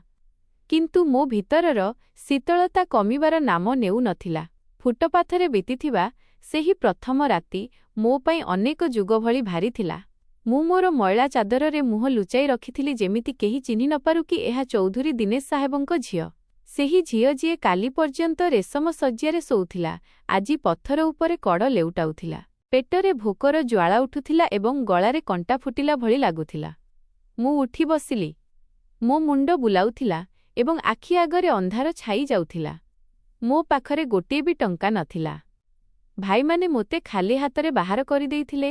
କିନ୍ତୁ ମୋ ଭିତରର ଶୀତଳତା କମିବାର ନାମ ନେଉନଥିଲା। ଫୁଟପାଥରେ ବିତିଥିବା ସେହି ପ୍ରଥମ ରାତି ମୋ ପାଇଁ ଅନେକ ଯୁଗ ଭଳି ଭାରି ଥିଲା। ମୁଁ ମୋର ମଇଳା ଚାଦରରେ ମୁହଁ ଲୁଚାଇ ରଖିଥିଲି, ଯେମିତି କେହି ଚିହ୍ନି ନପାରୁ କି ଏହା ଚୌଧୁରୀ ଦିନେଶ ସାହେବଙ୍କ ଝିଅ। ସେହି ଝିଅ ଯିଏ କାଲି ପର୍ଯ୍ୟନ୍ତ ରେଶମ ଶଯ୍ୟାରେ ଶୋଉଥିଲା, ଆଜି ପଥର ଉପରେ କଡ଼ ଲେଉଟାଉଥିଲା। ପେଟରେ ଭୋକର ଜ୍ୱାଳା ଉଠୁଥିଲା ଏବଂ ଗଳାରେ କଣ୍ଟା ଫୁଟିଲା ଭଳି ଲାଗୁଥିଲା। ମୁଁ ଉଠି ବସିଲି। ମୋ ମୁଣ୍ଡ ବୁଲାଉଥିଲା ଏବଂ ଆଖି ଆଗରେ ଅନ୍ଧାର ଛାଇ ଯାଉଥିଲା। ମୋ ପାଖରେ ଗୋଟିଏ ବି ଟଙ୍କା ନଥିଲା। ଭାଇମାନେ ମୋତେ ଖାଲି ହାତରେ ବାହାର କରିଦେଇଥିଲେ।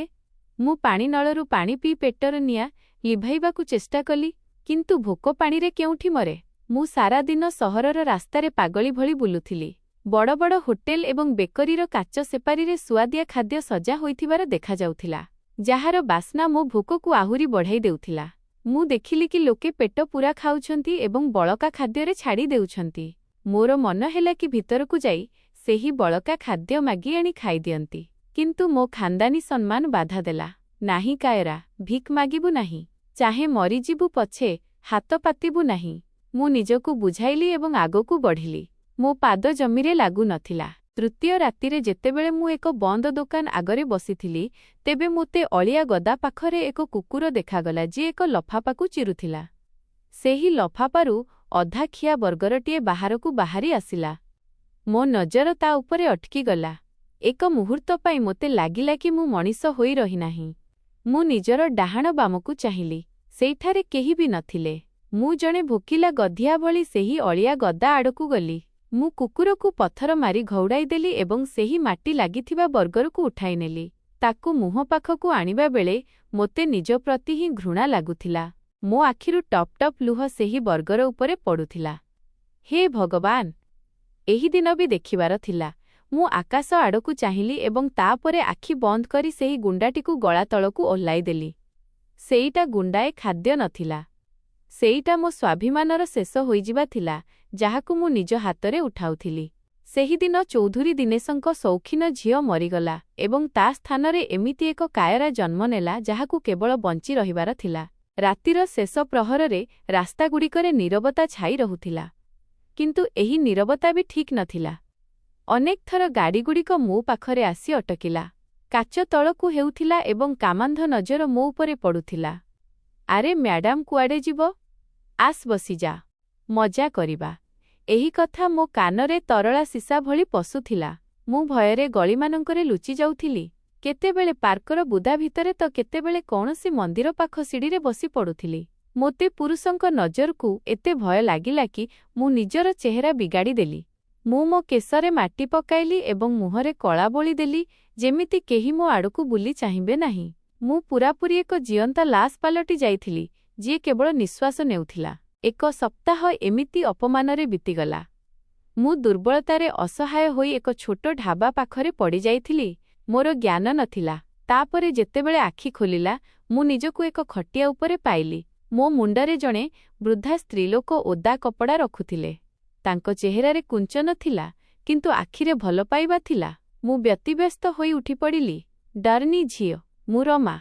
ମୁଁ ପାଣି ନଳରୁ ପାଣି ପିଇ ପେଟର ନିଆଁ ଲିଭାଇବାକୁ ଚେଷ୍ଟା କଲି, କିନ୍ତୁ ଭୋକ ପାଣିରେ କେଉଁଠି ମରେ। ମୁଁ ସାରା ଦିନ ସହରର ରାସ୍ତାରେ ପାଗଳି ଭଳି ବୁଲୁଥିଲି। ବଡ଼ ବଡ଼ ହୋଟେଲ ଏବଂ ବେକରୀର କାଚ ସେପାରିରେ ସୁଆଦିଆ ଖାଦ୍ୟ ସଜା ହୋଇଥିବାର ଦେଖାଯାଉଥିଲା, ଯାହାର ବାସ୍ନା ମୋ ଭୋକକୁ ଆହୁରି ବଢ଼ାଇ ଦେଉଥିଲା। ମୁଁ ଦେଖିଲି କି ଲୋକେ ପେଟ ପୂରା ଖାଉଛନ୍ତି ଏବଂ ବଳକା ଖାଦ୍ୟରେ ଛାଡ଼ି ଦେଉଛନ୍ତି। ମୋର ମନ ହେଲା କି ଭିତରକୁ ଯାଇ ସେହି ବଳକା ଖାଦ୍ୟ ମାଗି ଆଣି ଖାଇଦିଅନ୍ତି। କିନ୍ତୁ ମୋ ଖାନଦାନୀ ସମ୍ମାନ ବାଧା ଦେଲା। ନାହିଁ କାୟରା, ଭିକ୍ ମାଗିବୁ ନାହିଁ। ଚାହେଁ ମରିଯିବୁ ପଛେ, ହାତ ପାତିବୁ ନାହିଁ। ମୁଁ ନିଜକୁ ବୁଝାଇଲି ଏବଂ ଆଗକୁ ବଢ଼ିଲି। ମୋ ପାଦ ଜମିରେ ଲାଗୁନଥିଲା। ତୃତୀୟ ରାତିରେ ଯେତେବେଳେ ମୁଁ ଏକ ବନ୍ଦ ଦୋକାନ ଆଗରେ ବସିଥିଲି, ତେବେ ମୋତେ ଅଳିଆ ଗଦା ପାଖରେ ଏକ କୁକୁର ଦେଖାଗଲା ଯିଏ ଏକ ଲଫାପାକୁ ଚିରୁଥିଲା। ସେହି ଲଫାପାରୁ ଅଧାଖିଆ ବର୍ଗରଟିଏ ବାହାରକୁ ବାହାରି ଆସିଲା। ମୋ ନଜର ତା ଉପରେ ଅଟକିଗଲା। ଏକ ମୁହୂର୍ତ୍ତ ପାଇଁ ମୋତେ ଲାଗିଲା କି ମୁଁ ମଣିଷ ହୋଇ ରହିନାହିଁ। ମୁଁ ନିଜର ଡାହାଣ ବାମକୁ ଚାହିଁଲି। ସେଇଠାରେ କେହି ବି ନଥିଲେ। ମୁଁ ଜଣେ ଭୋକିଲା ଗଧିଆ ଭଳି ସେହି ଅଳିଆ ଗଦା ଆଡ଼କୁ ଗଲି। ମୁଁ କୁକୁରକୁ ପଥର ମାରି ଘଉଡ଼ାଇଦେଲି ଏବଂ ସେହି ମାଟି ଲାଗିଥିବା ବର୍ଗରକୁ ଉଠାଇନେଲି। ତାକୁ ମୁହଁ ପାଖକୁ ଆଣିବା ବେଳେ ମୋତେ ନିଜ ପ୍ରତି ହିଁ ଘୃଣା ଲାଗୁଥିଲା। ମୋ ଆଖିରୁ ଟପ୍ ଟପ୍ ଲୁହ ସେହି ବର୍ଗର ଉପରେ ପଡ଼ୁଥିଲା। ହେ ଭଗବାନ! ଏହି ଦିନ ବି ଦେଖିବାର ଥିଲା। ମୁଁ ଆକାଶ ଆଡ଼କୁ ଚାହିଁଲି ଏବଂ ତାପରେ ଆଖି ବନ୍ଦ କରି ସେହି ଗୁଣ୍ଡାଟିକୁ ଗଳା ତଳକୁ ଓହ୍ଲାଇଦେଲି। ସେଇଟା ଗୁଣ୍ଡାଏ ଖାଦ୍ୟ ନଥିଲା। ସେଇଟା ମୋ ସ୍ୱାଭିମାନର ଶେଷ ହୋଇଯିବା ଥିଲା, ଯାହାକୁ ମୁଁ ନିଜ ହାତରେ ଉଠାଉଥିଲି। ସେହିଦିନ ଚୌଧୁରୀ ଦିନେଶଙ୍କ ସୌଖିନ ଝିଅ ମରିଗଲା ଏବଂ ତା ସ୍ଥାନରେ ଏମିତି ଏକ କାୟରା ଜନ୍ମ ନେଲା ଯାହାକୁ କେବଳ ବଞ୍ଚି ରହିବାର ଥିଲା। ରାତିର ଶେଷ ପ୍ରହରରେ ରାସ୍ତାଗୁଡ଼ିକରେ ନୀରବତା ଛାଇ ରହୁଥିଲା। କିନ୍ତୁ ଏହି ନୀରବତା ବି ଠିକ୍ ନଥିଲା। ଅନେକ ଥର ଗାଡ଼ିଗୁଡ଼ିକ ମୋ ପାଖରେ ଆସି ଅଟକିଲା। କାଚ ତଳକୁ ହେଉଥିଲା ଏବଂ କାମାନ୍ଧ ନଜର ମୋ ଉପରେ ପଡ଼ୁଥିଲା। ଆରେ ମ୍ୟାଡାମ କୁଆଡ଼େ ଯିବ? ଆସ୍ ବସିଯା, ମଜା କରିବା। ଏହି କଥା ମୋ କାନରେ ତରଳା ସୀସା ଭଳି ପଶୁଥିଲା। ମୁଁ ଭୟରେ ଗଳିମାନଙ୍କରେ ଲୁଚି ଯାଉଥିଲି। କେତେବେଳେ ପାର୍କର ବୁଦା ଭିତରେ ତ କେତେବେଳେ କୌଣସି ମନ୍ଦିର ପାଖ ସିଡ଼ିରେ ବସି ପଡ଼ୁଥିଲି। ମୋତେ ପୁରୁଷଙ୍କ ନଜରକୁ ଏତେ ଭୟ ଲାଗିଲା କି ମୁଁ ନିଜର ଚେହେରା ବିଗାଡ଼ି ଦେଲି। ମୁଁ ମୋ କେଶରେ ମାଟି ପକାଇଲି ଏବଂ ମୁହଁରେ କଳା ବୋଳି ଦେଲି, ଯେମିତି କେହି ମୋ ଆଡ଼କୁ ବୁଲି ଚାହିଁବେ ନାହିଁ। ମୁଁ ପୂରାପୂରି ଏକ ଜିଅନ୍ତା ଲାଶ ପାଲଟି ଯାଇଥିଲି, ଯିଏ କେବଳ ନିଶ୍ୱାସ ନେଉଥିଲା। ଏକ ସପ୍ତାହ ଏମିତି ଅପମାନରେ ବିତିଗଲା। ମୁଁ ଦୁର୍ବଳତାରେ ଅସହାୟ ହୋଇ ଏକ ଛୋଟ ଢାବା ପାଖରେ ପଡ଼ିଯାଇଥିଲି। ମୋର ଜ୍ଞାନ ନଥିଲା। ତାପରେ ଯେତେବେଳେ ଆଖି ଖୋଲିଲା, ମୁଁ ନିଜକୁ ଏକ ଖଟିଆ ଉପରେ ପାଇଲି। ମୋ ମୁଣ୍ଡରେ ଜଣେ ବୃଦ୍ଧା ସ୍ତ୍ରୀଲୋକ ଓଦା କପଡ଼ା ରଖୁଥିଲେ। ତାଙ୍କ ଚେହେରାରେ କୁଞ୍ଚନ ଥିଲା, କିନ୍ତୁ ଆଖିରେ ଭଲ ପାଇବା ଥିଲା। ମୁଁ ବ୍ୟତିବ୍ୟସ୍ତ ହୋଇ ଉଠିପଡ଼ିଲି। ଡର୍ନି ଝିଅ, ମୁଁ ରମା।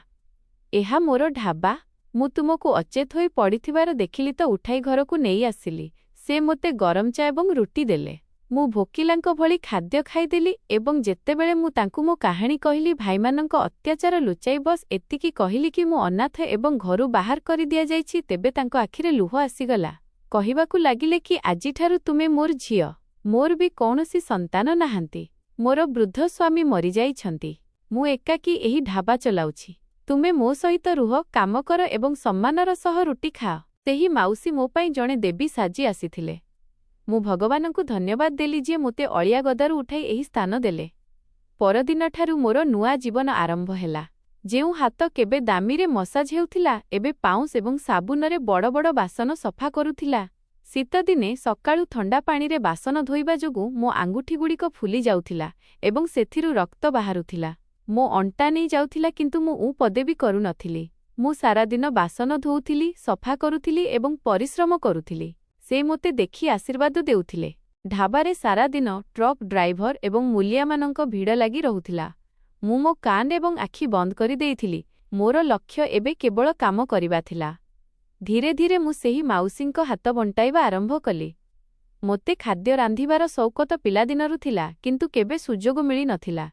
ଏହା ମୋର ଢାବା। ମୁଁ ତୁମକୁ ଅଚେତ ହୋଇ ପଡ଼ିଥିବାର ଦେଖିଲି ତ ଉଠାଇ ଘରକୁ ନେଇ ଆସିଲି। ସେ ମୋତେ ଗରମ ଚା ଏବଂ ରୁଟି ଦେଲେ। ମୁଁ ଭୋକିଲାଙ୍କ ଭଳି ଖାଦ୍ୟ ଖାଇଦେଲି ଏବଂ ଯେତେବେଳେ ମୁଁ ତାଙ୍କୁ ମୋ କାହାଣୀ କହିଲି, ଭାଇମାନଙ୍କ ଅତ୍ୟାଚାର ଲୁଚାଇ ବସ୍ ଏତିକି କହିଲି କି ମୁଁ ଅନାଥ ଏବଂ ଘରୁ ବାହାର କରିଦିଆଯାଇଛି, ତେବେ ତାଙ୍କ ଆଖିରେ ଲୁହ ଆସିଗଲା। କହିବାକୁ ଲାଗିଲେ କି ଆଜିଠାରୁ ତୁମେ ମୋର ଝିଅ। ମୋର ବି କୌଣସି ସନ୍ତାନ ନାହାନ୍ତି। ମୋର ବୃଦ୍ଧ ସ୍ୱାମୀ ମରିଯାଇଛନ୍ତି। ମୁଁ ଏକାକୀ ଏହି ଢାବା ଚଲାଉଛି। ତୁମେ ମୋ ସହିତ ରୁହ, କାମ କର ଏବଂ ସମ୍ମାନର ସହ ରୁଟି ଖାଅ। ସେହି ମାଉସୀ ମୋ ପାଇଁ ଜଣେ ଦେବୀ ସାଜି ଆସିଥିଲେ। ମୁଁ ଭଗବାନଙ୍କୁ ଧନ୍ୟବାଦ ଦେଲି ଯିଏ ମୋତେ ଅଳିଆ ଗଦାରୁ ଉଠାଇ ଏହି ସ୍ଥାନ ଦେଲେ। ପରଦିନଠାରୁ ମୋର ନୂଆ ଜୀବନ ଆରମ୍ଭ ହେଲା। ଯେଉଁ ହାତ କେବେ ଦାମିରେ ମସାଜ ହେଉଥିଲା, ଏବେ ପାଉଁଶ ଏବଂ ସାବୁନରେ ବଡ଼ ବଡ଼ ବାସନ ସଫା କରୁଥିଲା। ଶୀତଦିନେ ସକାଳୁ ଥଣ୍ଡା ପାଣିରେ ବାସନ ଧୋଇବା ଯୋଗୁଁ ମୋ ଆଙ୍ଗୁଠିଗୁଡ଼ିକ ଫୁଲି ଯାଉଥିଲା ଏବଂ ସେଥିରୁ ରକ୍ତ ବାହାରୁଥିଲା। ମୋ ଅଣ୍ଟା ନେଇ ଯାଉଥିଲା, କିନ୍ତୁ ମୁଁ ପଦେ ବି କରୁନଥିଲି। ମୁଁ ସାରାଦିନ ବାସନ ଧୋଉଥିଲି, ସଫା କରୁଥିଲି ଏବଂ ପରିଶ୍ରମ କରୁଥିଲି। ସେ ମୋତେ ଦେଖି ଆଶୀର୍ବାଦ ଦେଉଥିଲେ। ଢାବାରେ ସାରାଦିନ ଟ୍ରକ୍ ଡ୍ରାଇଭର ଏବଂ ମୂଲିଆମାନଙ୍କ ଭିଡ଼ ଲାଗି ରହୁଥିଲା। ମୁଁ ମୋ କାନ ଏବଂ ଆଖି ବନ୍ଦ କରିଦେଇଥିଲି। ମୋର ଲକ୍ଷ୍ୟ ଏବେ କେବଳ କାମ କରିବା ଥିଲା। ଧୀରେ ଧୀରେ ମୁଁ ସେହି ମାଉସୀଙ୍କ ହାତ ବଣ୍ଟାଇବା ଆରମ୍ଭ କଲି। ମୋତେ ଖାଦ୍ୟ ରାନ୍ଧିବାର ସଉକ ତ ପିଲାଦିନରୁ ଥିଲା, କିନ୍ତୁ କେବେ ସୁଯୋଗ ମିଳିନଥିଲା।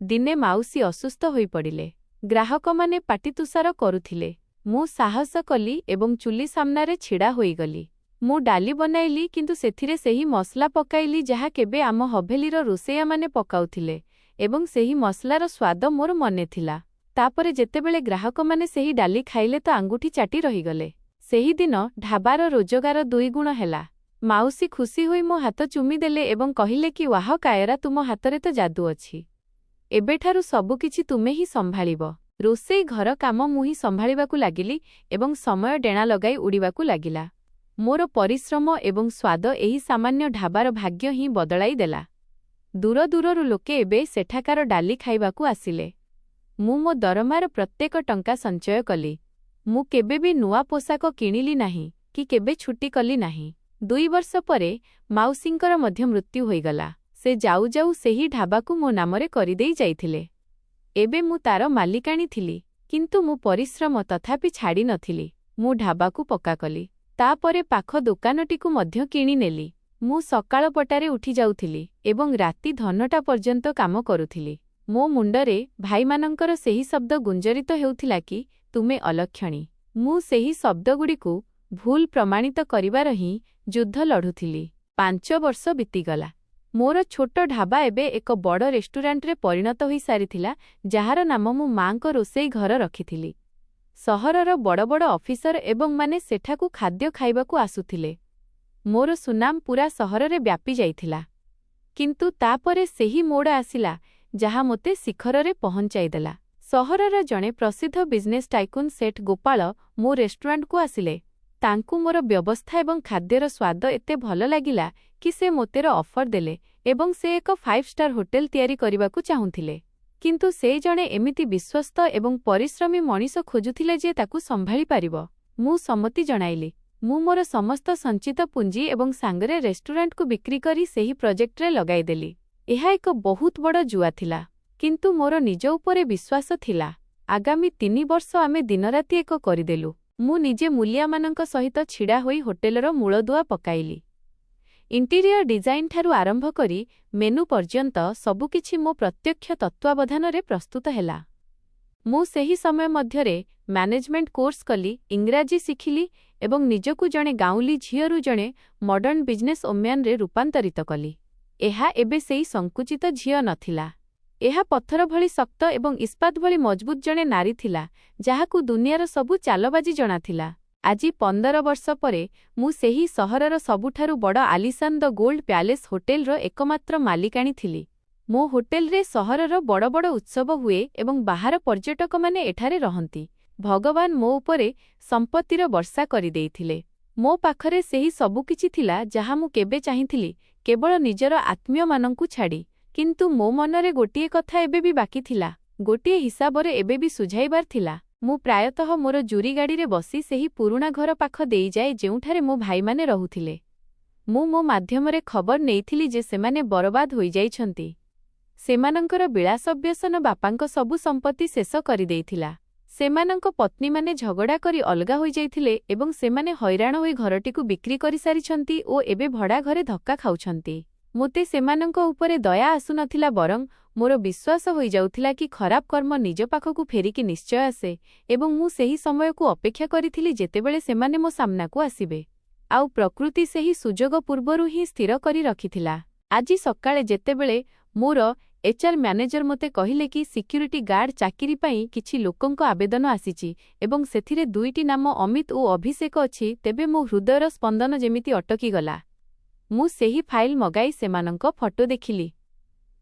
ଦିନେ ମାଉସୀ ଅସୁସ୍ଥ ହୋଇପଡ଼ିଲେ। ଗ୍ରାହକମାନେ ପାଟିତୁଷାର କରୁଥିଲେ। ମୁଁ ସାହସ କଲି ଏବଂ ଚୁଲି ସାମ୍ନାରେ ଛିଡ଼ା ହୋଇଗଲି। ମୁଁ ଡାଲି ବନାଇଲି, କିନ୍ତୁ ସେଥିରେ ସେହି ମସଲା ପକାଇଲି ଯାହା କେବେ ଆମ ହଭେଲିର ରୋଷେଇଆମାନେ ପକାଉଥିଲେ ଏବଂ ସେହି ମସଲାର ସ୍ୱାଦ ମୋର ମନେଥିଲା। ତାପରେ ଯେତେବେଳେ ଗ୍ରାହକମାନେ ସେହି ଡାଲି ଖାଇଲେ ତ ଆଙ୍ଗୁଠି ଚାଟି ରହିଗଲେ। ସେହିଦିନ ଢାବାର ରୋଜଗାର 2 ଗୁଣ ହେଲା। ମାଉସୀ ଖୁସି ହୋଇ ମୋ ହାତ ଚୁମିଦେଲେ ଏବଂ କହିଲେ କି ୱାହ କାୟରା, ତୁମ ହାତରେ ତ ଯାଦୁ ଅଛି। ଏବେଠାରୁ ସବୁକିଛି ତୁମେ ହିଁ ସମ୍ଭାଳିବ। ରୋଷେଇ ଘର କାମ ମୁଁ ହିଁ ସମ୍ଭାଳିବାକୁ ଲାଗିଲି ଏବଂ ସମୟ ଡେଣା ଲଗାଇ ଉଡ଼ିବାକୁ ଲାଗିଲା। ମୋର ପରିଶ୍ରମ ଏବଂ ସ୍ୱାଦ ଏହି ସାମାନ୍ୟ ଢାବାର ଭାଗ୍ୟ ହିଁ ବଦଳାଇ ଦେଲା। ଦୂର ଦୂରରୁ ଲୋକେ ଏବେ ସେଠାକାର ଡାଲି ଖାଇବାକୁ ଆସିଲେ। ମୁଁ ମୋ ଦରମାର ପ୍ରତ୍ୟେକ ଟଙ୍କା ସଞ୍ଚୟ କଲି। ମୁଁ କେବେ ବି ନୂଆ ପୋଷାକ କିଣିଲି ନାହିଁ କି କେବେ ଛୁଟି କଲି ନାହିଁ। 2 ବର୍ଷ ପରେ ମାଉସୀଙ୍କର ମଧ୍ୟ ମୃତ୍ୟୁ ହୋଇଗଲା। ସେ ଯାଉ ଯାଉ ସେହି ଢାବାକୁ ମୋ ନାମରେ କରିଦେଇ ଯାଇଥିଲେ। ଏବେ ମୁଁ ତାର ମାଲିକାଣୀ ଥିଲି, କିନ୍ତୁ ମୁଁ ପରିଶ୍ରମ ତଥାପି ଛାଡ଼ି ନଥିଲି। ମୁଁ ଢାବାକୁ ପକ୍କା କଲି। ତାପରେ ପାଖ ଦୋକାନଟିକୁ ମଧ୍ୟ କିଣିନେଲି। ମୁଁ ସକାଳ 5ଟାରେ ଉଠି ଯାଉଥିଲି ଏବଂ ରାତି 9ଟା ପର୍ଯ୍ୟନ୍ତ କାମ କରୁଥିଲି। ମୋ ମୁଣ୍ଡରେ ଭାଇମାନଙ୍କର ସେହି ଶବ୍ଦ ଗୁଞ୍ଜରିତ ହେଉଥିଲା କି ତୁମେ ଅଲକ୍ଷଣୀ। ମୁଁ ସେହି ଶବ୍ଦଗୁଡ଼ିକୁ ଭୁଲ ପ୍ରମାଣିତ କରିବାର ହିଁ ଯୁଦ୍ଧ ଲଢ଼ୁଥିଲି। 5 ବର୍ଷ ବିତିଗଲା। ମୋର ଛୋଟ ଢାବା ଏବେ ଏକ ବଡ଼ ରେଷ୍ଟୁରାଣ୍ଟରେ ପରିଣତ ହୋଇସାରିଥିଲା, ଯାହାର ନାମ ମୁଁ ମାଙ୍କ ରୋଷେଇ ଘର ରଖିଥିଲି। ସହରର ବଡ଼ ବଡ଼ ଅଫିସର ଏବଂ ମାନେ ସେଠାକୁ ଖାଦ୍ୟ ଖାଇବାକୁ ଆସୁଥିଲେ। ମୋର ସୁନାମ ପୁରା ସହରରେ ବ୍ୟାପି ଯାଇଥିଲା। କିନ୍ତୁ ତାପରେ ସେହି ମୋଡ଼ ଆସିଲା, ଯାହା ମୋତେ ଶିଖରରେ ପହଞ୍ଚାଇଦେଲା। ସହରର ଜଣେ ପ୍ରସିଦ୍ଧ ବିଜନେସ୍ ଟାଇକୁନ୍ ସେଠ ଗୋପାଳ ମୋ ରେଷ୍ଟୁରାଣ୍ଟକୁ ଆସିଲେ। ତାଙ୍କୁ ମୋର ବ୍ୟବସ୍ଥା ଏବଂ ଖାଦ୍ୟର ସ୍ୱାଦ ଏତେ ଭଲ ଲାଗିଲା କି ସେ ମୋତେର ଅଫର ଦେଲେ ଏବଂ ସେ ଏକ 5 ଷ୍ଟାର ହୋଟେଲ ତିଆରି କରିବାକୁ ଚାହୁଁଥିଲେ। କିନ୍ତୁ ସେ ଜଣେ ଏମିତି ବିଶ୍ୱସ୍ତ ଏବଂ ପରିଶ୍ରମୀ ମଣିଷ ଖୋଜୁଥିଲେ ଯିଏ ତାକୁ ସମ୍ଭାଳି ପାରିବ। ମୁଁ ସମ୍ମତି ଜଣାଇଲି। ମୁଁ ମୋର ସମସ୍ତ ସଞ୍ଚିତ ପୁଞ୍ଜି ଏବଂ ସାଙ୍ଗରେ ରେଷ୍ଟୁରାଣ୍ଟକୁ ବିକ୍ରି କରି ସେହି ପ୍ରୋଜେକ୍ଟରେ ଲଗାଇଦେଲି। ଏହା ଏକ ବହୁତ ବଡ଼ ଜୁଆ ଥିଲା, କିନ୍ତୁ ମୋର ନିଜ ଉପରେ ବିଶ୍ୱାସ ଥିଲା। ଆଗାମୀ 3 ବର୍ଷ ଆମେ ଦିନରାତି ଏକ କରିଦେଲୁ। ମୁଁ ନିଜେ ମୂଲିଆମାନଙ୍କ ସହିତ ଛିଡ଼ା ହୋଇ ହୋଟେଲର ମୂଳଦୁଆ ପକାଇଲି। ଇଣ୍ଟିରିୟର ଡିଜାଇନ୍ ଠାରୁ ଆରମ୍ଭ କରି ମେନୁ ପର୍ଯ୍ୟନ୍ତ ସବୁକିଛି ମୋ ପ୍ରତ୍ୟକ୍ଷ ତତ୍ତ୍ୱାବଧାନରେ ପ୍ରସ୍ତୁତ ହେଲା। ମୁଁ ସେହି ସମୟ ମଧ୍ୟରେ ମ୍ୟାନେଜମେଣ୍ଟ କୋର୍ସ କଲି, ଇଂରାଜୀ ଶିଖିଲି ଏବଂ ନିଜକୁ ଜଣେ ଗାଉଁଲି ଝିଅରୁ ଜଣେ ମଡର୍ଣ୍ଣ ବିଜନେସ୍ ଓମ୍ୟାନରେ ରୂପାନ୍ତରିତ କଲି। ଏହା ଏବେ ସେହି ସଙ୍କୁଚିତ ଝିଅ ନଥିଲା। ଏହା ପଥର ଭଳି ଶକ୍ତ ଏବଂ ଇସ୍ପାତ ଭଳି ମଜବୁତ ଜଣେ ନାରୀ ଥିଲା, ଯାହାକୁ ଦୁନିଆର ସବୁ ଚାଲବାଜି ଜଣାଥିଲା। ଆଜି 15 ବର୍ଷ ପରେ ମୁଁ ସେହି ସହରର ସବୁଠାରୁ ବଡ଼ ଆଲିଶାନ ଦ ଗୋଲ୍ଡ ପ୍ୟାଲେସ ହୋଟେଲର ଏକମାତ୍ର ମାଲିକାଣୀ ଥିଲି। ମୋ ହୋଟେଲରେ ସହରର ବଡ଼ ବଡ଼ ଉତ୍ସବ ହୁଏ ଏବଂ ବାହାର ପର୍ଯ୍ୟଟକମାନେ ଏଠାରେ ରହନ୍ତି। ଭଗବାନ ମୋ ଉପରେ ସମ୍ପତ୍ତିର ବର୍ଷା କରିଦେଇଥିଲେ। ମୋ ପାଖରେ ସେହି ସବୁକିଛି ଥିଲା ଯାହା ମୁଁ କେବେ ଚାହିଁଥିଲି, କେବଳ ନିଜର ଆତ୍ମୀୟମାନଙ୍କୁ ଛାଡ଼ି। କିନ୍ତୁ ମୋ ମନରେ ଗୋଟିଏ କଥା ଏବେ ବି ବାକି ଥିଲା, ଗୋଟିଏ ହିସାବରେ ଏବେ ବି ସୁଝାଇବାର ଥିଲା। ମୁଁ ପ୍ରାୟତଃ ମୋର ଜୁରୀ ଗାଡ଼ିରେ ବସି ସେହି ପୁରୁଣା ଘର ପାଖ ଦେଇଯାଏ ଯେଉଁଠାରେ ମୋ ଭାଇମାନେ ରହୁଥିଲେ। ମୁଁ ମୋ ମାଧ୍ୟମରେ ଖବର ନେଇଥିଲି ଯେ ସେମାନେ ବରବାଦ ହୋଇଯାଇଛନ୍ତି। ସେମାନଙ୍କର ବିଳାସବ୍ୟସନ ବାପାଙ୍କ ସବୁ ସମ୍ପତ୍ତି ଶେଷ କରିଦେଇଥିଲା। ସେମାନଙ୍କ ପତ୍ନୀମାନେ ଝଗଡ଼ା କରି ଅଲଗା ହୋଇଯାଇଥିଲେ ଏବଂ ସେମାନେ ହଇରାଣ ହୋଇ ଘରଟିକୁ ବିକ୍ରି କରିସାରିଛନ୍ତି ଓ ଏବେ ଭଡ଼ା ଘରେ ଧକ୍କା ଖାଉଛନ୍ତି। ମୋତେ ସେମାନଙ୍କ ଉପରେ ଦୟା ଆସୁନଥିଲା, ବରଂ ମୋର ବିଶ୍ୱାସ ହୋଇଯାଉଥିଲା କି ଖରାପ କର୍ମ ନିଜ ପାଖକୁ ଫେରିକି ନିଶ୍ଚୟ ଆସେ ଏବଂ ମୁଁ ସେହି ସମୟକୁ ଅପେକ୍ଷା କରିଥିଲି ଯେତେବେଳେ ସେମାନେ ମୋ ସାମ୍ନାକୁ ଆସିବେ। ଆଉ ପ୍ରକୃତି ସେହି ସୁଯୋଗ ପୂର୍ବରୁ ହିଁ ସ୍ଥିର କରି ରଖିଥିଲା। ଆଜି ସକାଳେ ଯେତେବେଳେ ମୋର ଏଚ୍ଆର୍ ମ୍ୟାନେଜର ମୋତେ କହିଲେ କି ସିକ୍ୟୁରିଟି ଗାର୍ଡ ଚାକିରି ପାଇଁ କିଛି ଲୋକଙ୍କ ଆବେଦନ ଆସିଛି ଏବଂ ସେଥିରେ 2ଟି ନାମ ଅମିତ ଓ ଅଭିଷେକ ଅଛି, ତେବେ ମୋ ହୃଦୟର ସ୍ପନ୍ଦନ ଯେମିତି ଅଟକିଗଲା। ମୁଁ ସେହି ଫାଇଲ୍ ମଗାଇ ସେମାନଙ୍କ ଫଟୋ ଦେଖିଲି।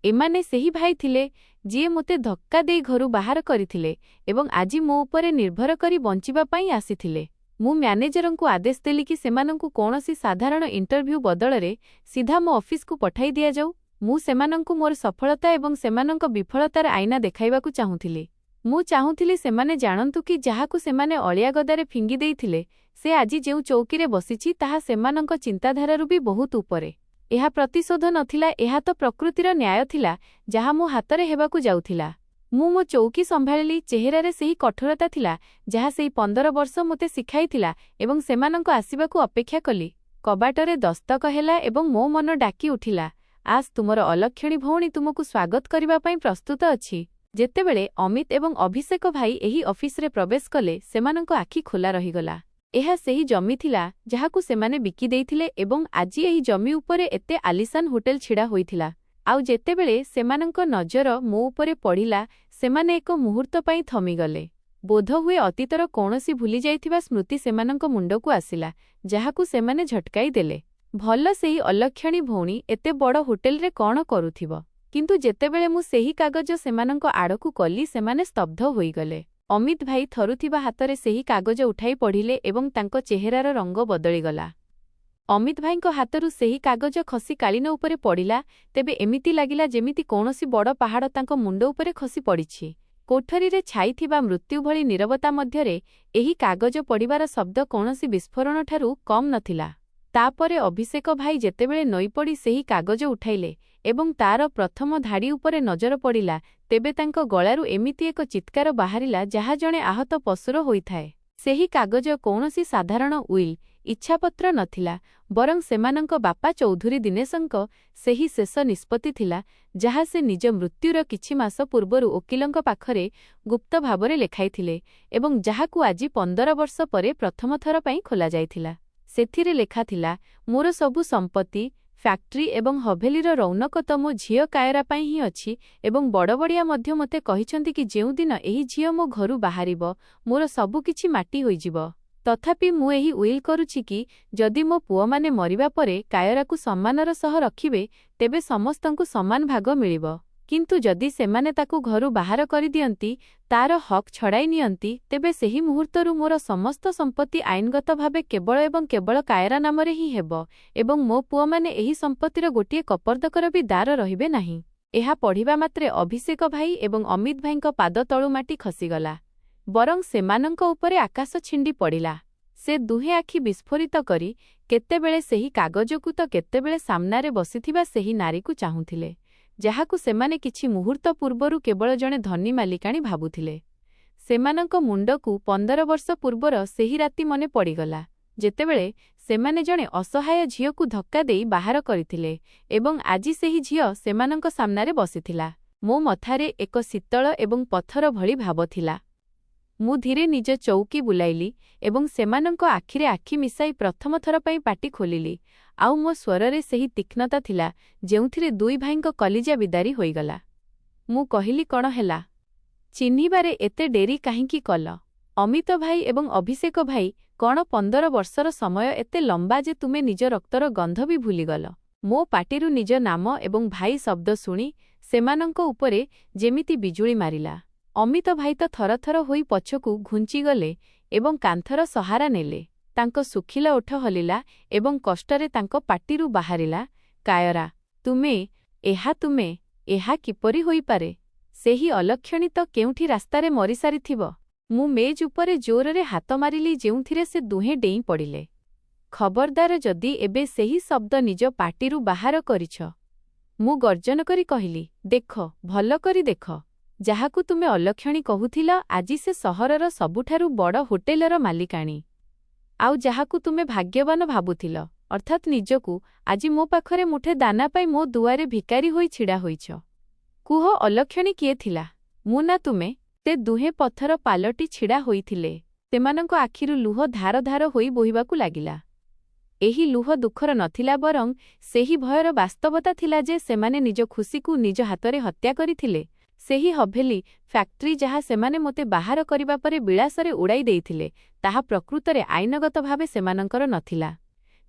ଏମାନେ ସେହି ଭାଇ ଥିଲେ ଯିଏ ମୋତେ ଧକ୍କା ଦେଇ ଘରୁ ବାହାର କରିଥିଲେ ଏବଂ ଆଜି ମୋ ଉପରେ ନିର୍ଭର କରି ବଞ୍ଚିବା ପାଇଁ ଆସିଥିଲେ। ମୁଁ ମ୍ୟାନେଜରଙ୍କୁ ଆଦେଶ ଦେଲି କି ସେମାନଙ୍କୁ କୌଣସି ସାଧାରଣ ଇଣ୍ଟରଭ୍ୟୁ ବଦଳରେ ସିଧା ମୋ ଅଫିସକୁ ପଠାଇ ଦିଆଯାଉ। ମୁଁ ସେମାନଙ୍କୁ ମୋର ସଫଳତା ଏବଂ ସେମାନଙ୍କ ବିଫଳତାର ଆଇନା ଦେଖାଇବାକୁ ଚାହୁଁଥିଲି। ମୁଁ ଚାହୁଁଥିଲି ସେମାନେ ଜାଣନ୍ତୁ କି ଯାହାକୁ ସେମାନେ ଅଳିଆ ଗଦାରେ ଫିଙ୍ଗି ଦେଇଥିଲେ, ସେ ଆଜି ଯେଉଁ ଚୌକିରେ ବସିଛି ତାହା ସେମାନଙ୍କ ଚିନ୍ତାଧାରାରୁ ବି ବହୁତ ଉପରେ। ଏହା ପ୍ରତିଶୋଧ ନଥିଲା, ଏହା ତ ପ୍ରକୃତିର ନ୍ୟାୟ ଥିଲା ଯାହା ମୋ ହାତରେ ହେବାକୁ ଯାଉଥିଲା। ମୁଁ ମୋ ଚୌକି ସମ୍ଭାଳିଲି। ଚେହେରାରେ ସେହି କଠୋରତା ଥିଲା ଯାହା ସେହି 15 ବର୍ଷ ମୋତେ ଶିଖାଇଥିଲା ଏବଂ ସେମାନଙ୍କ ଆସିବାକୁ ଅପେକ୍ଷା କଲି। କବାଟରେ ଦସ୍ତକ ହେଲା ଏବଂ ମୋ ମନ ଡାକି ଉଠିଲା, ଆସ୍, ତୁମର ଅଲକ୍ଷଣୀ ଭଉଣୀ ତୁମକୁ ସ୍ୱାଗତ କରିବା ପାଇଁ ପ୍ରସ୍ତୁତ ଅଛି। ଯେତେବେଳେ ଅମିତ ଏବଂ ଅଭିଷେକ ଭାଇ ଏହି ଅଫିସରେ ପ୍ରବେଶ କଲେ, ସେମାନଙ୍କ ଆଖି ଖୋଲା ରହିଗଲା। ଏହା ସେହି ଜମି ଥିଲା ଯାହାକୁ ସେମାନେ ବିକି ଦେଇଥିଲେ ଏବଂ ଆଜି ଏହି ଜମି ଉପରେ ଏତେ ଆଲିଶାନ ହୋଟେଲ ଛିଡ଼ା ହୋଇଥିଲା। ଆଉ ଯେତେବେଳେ ସେମାନଙ୍କ ନଜର ମୋ ଉପରେ ପଡ଼ିଲା, ସେମାନେ ଏକ ମୁହୂର୍ତ୍ତ ପାଇଁ ଥମିଗଲେ। ବୋଧହୁଏ ଅତୀତର କୌଣସି ଭୁଲିଯାଇଥିବା ସ୍ମୃତି ସେମାନଙ୍କ ମୁଣ୍ଡକୁ ଆସିଲା, ଯାହାକୁ ସେମାନେ ଝଟକାଇ ଦେଲେ। ଭଲ, ସେହି ଅଲକ୍ଷଣୀ ଭଉଣୀ ଏତେ ବଡ଼ ହୋଟେଲରେ କ'ଣ କରୁଥିବ? କିନ୍ତୁ ଯେତେବେଳେ ମୁଁ ସେହି କାଗଜ ସେମାନଙ୍କ ଆଡ଼କୁ କଲି, ସେମାନେ ସ୍ତବ୍ଧ ହୋଇଗଲେ। ଅମିତ ଭାଇ ଥରୁଥିବା ହାତରେ ସେହି କାଗଜ ଉଠାଇ ପଢ଼ିଲେ ଏବଂ ତାଙ୍କ ଚେହେରାର ରଙ୍ଗ ବଦଳିଗଲା। ଅମିତ ଭାଇଙ୍କ ହାତରୁ ସେହି କାଗଜ ଖସି କାଳିନ ଉପରେ ପଡ଼ିଲା, ତେବେ ଏମିତି ଲାଗିଲା ଯେମିତି କୌଣସି ବଡ଼ ପାହାଡ଼ ତାଙ୍କ ମୁଣ୍ଡ ଉପରେ ଖସି ପଡ଼ିଛି। କୋଠରୀରେ ଛାଇଥିବା ମୃତ୍ୟୁ ଭଳି ନୀରବତା ମଧ୍ୟରେ ଏହି କାଗଜ ପଡ଼ିବାର ଶବ୍ଦ କୌଣସି ବିସ୍ଫୋରଣଠାରୁ କମ୍ ନଥିଲା। ତାପରେ ଅଭିଷେକ ଭାଇ ଯେତେବେଳେ ନଇପଡ଼ି ସେହି କାଗଜ ଉଠାଇଲେ ଏବଂ ତାର ପ୍ରଥମ ଧାଡ଼ି ଉପରେ ନଜର ପଡ଼ିଲା, ତେବେ ତାଙ୍କ ଗଳାରୁ ଏମିତି ଏକ ଚିତ୍କାର ବାହାରିଲା ଯାହା ଜଣେ ଆହତ ପଶୁର ହୋଇଥାଏ। ସେହି କାଗଜ କୌଣସି ସାଧାରଣ ଉଇଲ୍, ଇଚ୍ଛାପତ୍ର ନଥିଲା, ବରଂ ସେମାନଙ୍କ ବାପା ଚୌଧୁରୀ ଦିନେଶଙ୍କ ସେହି ଶେଷ ନିଷ୍ପତ୍ତି ଥିଲା, ଯାହା ସେ ନିଜ ମୃତ୍ୟୁର କିଛି ମାସ ପୂର୍ବରୁ ଓକିଲଙ୍କ ପାଖରେ ଗୁପ୍ତ ଭାବରେ ଲେଖାଇଥିଲେ ଏବଂ ଯାହାକୁ ଆଜି 15 ବର୍ଷ ପରେ ପ୍ରଥମ ଥର ପାଇଁ ଖୋଲାଯାଇଥିଲା। ସେଥିରେ ଲେଖାଥିଲା, ମୋର ସବୁ ସମ୍ପତ୍ତି, ଫ୍ୟାକ୍ଟ୍ରି ଏବଂ ହଭେଲିର ରୌନକ ତ ମୋ ଝିଅ କାୟରା ପାଇଁ ହିଁ ଅଛି ଏବଂ ବଡ଼ବଡ଼ିଆ ମଧ୍ୟ ମୋତେ କହିଛନ୍ତି କି ଯେଉଁଦିନ ଏହି ଝିଅ ମୋ ଘରୁ ବାହାରିବ, ମୋର ସବୁକିଛି ମାଟି ହୋଇଯିବ। ତଥାପି ମୁଁ ଏହି ଉଇଲ୍ କରୁଛି କି ଯଦି ମୋ ପୁଅମାନେ ମରିବା ପରେ କାୟରାକୁ ସମ୍ମାନର ସହ ରଖିବେ, ତେବେ ସମସ୍ତଙ୍କୁ ସମାନ ଭାଗ ମିଳିବ। କିନ୍ତୁ ଯଦି ସେମାନେ ତାକୁ ଘରୁ ବାହାର କରିଦିଅନ୍ତି, ତାର ହକ୍ ଛଡ଼ାଇ ନିଅନ୍ତି, ତେବେ ସେହି ମୁହୂର୍ତ୍ତରୁ ମୋର ସମସ୍ତ ସମ୍ପତ୍ତି ଆଇନଗତ ଭାବେ କେବଳ ଏବଂ କେବଳ କାୟରା ନାମରେ ହିଁ ହେବ ଏବଂ ମୋ ପୁଅମାନେ ଏହି ସମ୍ପତ୍ତିର ଗୋଟିଏ କପର୍ଦ୍ଦକର ବି ଦାର ରହିବେ ନାହିଁ। ଏହା ପଢ଼ିବା ମାତ୍ରେ ଅଭିଷେକ ଭାଇ ଏବଂ ଅମିତ ଭାଇଙ୍କ ପାଦ ତଳୁ ମାଟି ଖସିଗଲା। ବରଂ ସେମାନଙ୍କ ଉପରେ ଆକାଶ ଛିଣ୍ଡି ପଡ଼ିଲା। ସେ ଦୁହେଁ ଆଖି ବିସ୍ଫୋରିତ କରି କେତେବେଳେ ସେହି କାଗଜକୁ ତ କେତେବେଳେ ସାମ୍ନାରେ ବସିଥିବା ସେହି ନାରୀକୁ ଚାହୁଁଥିଲେ, ଯାହାକୁ ସେମାନେ କିଛି ମୁହୂର୍ତ୍ତ ପୂର୍ବରୁ କେବଳ ଜଣେ ଧନୀ ମାଲିକାଣୀ ଭାବୁଥିଲେ। ସେମାନଙ୍କ ମୁଣ୍ଡକୁ 15 ବର୍ଷ ପୂର୍ବର ସେହି ରାତି ମନେ ପଡ଼ିଗଲା, ଯେତେବେଳେ ସେମାନେ ଜଣେ ଅସହାୟ ଝିଅକୁ ଧକ୍କା ଦେଇ ବାହାର କରିଥିଲେ ଏବଂ ଆଜି ସେହି ଝିଅ ସେମାନଙ୍କ ସାମ୍ନାରେ ବସିଥିଲା। ମୋ ମଥାରେ ଏକ ଶୀତଳ ଏବଂ ପଥର ଭଳି ଭାବ ଥିଲା। ମୁଁ ଧୀରେ ନିଜ ଚୌକି ବୁଲାଇଲି ଏବଂ ସେମାନଙ୍କ ଆଖିରେ ଆଖି ମିଶାଇ ପ୍ରଥମ ଥର ପାଇଁ ପାଟି ଖୋଲିଲି, ଆଉ ମୋ ସ୍ୱରରେ ସେହି ତୀକ୍ଷ୍ଣତା ଥିଲା ଯେଉଁଥିରେ ଦୁଇ ଭାଇଙ୍କ କଲିଜା ବିଦାରୀ ହୋଇଗଲା। ମୁଁ କହିଲି, କ'ଣ ହେଲା? ଚିହ୍ନିବାରେ ଏତେ ଡେରି କାହିଁକି କଲ? ଅମିତ ଭାଇ ଏବଂ ଅଭିଷେକ ଭାଇ, କ'ଣ 15 ବର୍ଷର ସମୟ ଏତେ ଲମ୍ବା ଯେ ତୁମେ ନିଜ ରକ୍ତର ଗନ୍ଧ ବି ଭୁଲିଗଲ? ମୋ ପାଟିରୁ ନିଜ ନାମ ଏବଂ ଭାଇ ଶବ୍ଦ ଶୁଣି ସେମାନଙ୍କ ଉପରେ ଯେମିତି ବିଜୁଳି ମାରିଲା। ଅମିତ ଭାଇ ତ ଥରଥର ହୋଇ ପଛକୁ ଘୁଞ୍ଚିଗଲେ ଏବଂ କାନ୍ଥର ସହାରା ନେଲେ। ତାଙ୍କ ଶୁଖିଲା ଓଠ ହଲିଲା ଏବଂ କଷ୍ଟରେ ତାଙ୍କ ପାଟିରୁ ବାହାରିଲା, କାୟରା, ତୁମେ, ଏହା କିପରି ହୋଇପାରେ? ସେହି ଅଲକ୍ଷଣୀ ତ କେଉଁଠି ରାସ୍ତାରେ ମରିସାରିଥିବ। ମୁଁ ମେଜ୍ ଉପରେ ଜୋରରେ ହାତ ମାରିଲି, ଯେଉଁଥିରେ ସେ ଦୁହେଁ ଡେଇଁ ପଡ଼ିଲେ। ଖବରଦାର, ଯଦି ଏବେ ସେହି ଶବ୍ଦ ନିଜ ପାଟିରୁ ବାହାର କରିଛ। ମୁଁ ଗର୍ଜନ କରି କହିଲି, ଦେଖ, ଭଲ କରି ଦେଖ। ଯାହାକୁ ତୁମେ ଅଲକ୍ଷଣୀ କହୁଥିଲ, ଆଜି ସେ ସହରର ସବୁଠାରୁ ବଡ଼ ହୋଟେଲର ମାଲିକାଣୀ। ଆଉ ଯାହାକୁ ତୁମେ ଭାଗ୍ୟବାନ ଭାବୁଥିଲ, ଅର୍ଥାତ୍ ନିଜକୁ, ଆଜି ମୋ ପାଖରେ ମୁଠେ ଦାନା ପାଇଁ ମୋ ଦୁଆରେ ଭିକାରୀ ହୋଇ ଛିଡ଼ା ହୋଇଛ। କୁହ, ଅଲକ୍ଷଣୀ କିଏ ଥିଲା, ମୁଁ ନା ତୁମେ? ସେ ଦୁହେଁ ପଥର ପାଲଟି ଛିଡ଼ା ହୋଇଥିଲେ। ସେମାନଙ୍କ ଆଖିରୁ ଲୁହ ଧାର ଧାର ହୋଇ ବୋହିବାକୁ ଲାଗିଲା। ଏହି ଲୁହ ଦୁଃଖର ନଥିଲା, ବରଂ ସେହି ଭୟର ବାସ୍ତବତା ଥିଲା ଯେ ସେମାନେ ନିଜ ଖୁସିକୁ ନିଜ ହାତରେ ହତ୍ୟା କରିଥିଲେ। ସେହି ହଭେଲି, ଫ୍ୟାକ୍ଟ୍ରି ଯାହା ସେମାନେ ମୋତେ ବାହାର କରିବା ପରେ ବିଳାସରେ ଉଡ଼ାଇ ଦେଇଥିଲେ, ତାହା ପ୍ରକୃତରେ ଆଇନଗତ ଭାବେ ସେମାନଙ୍କର ନଥିଲା।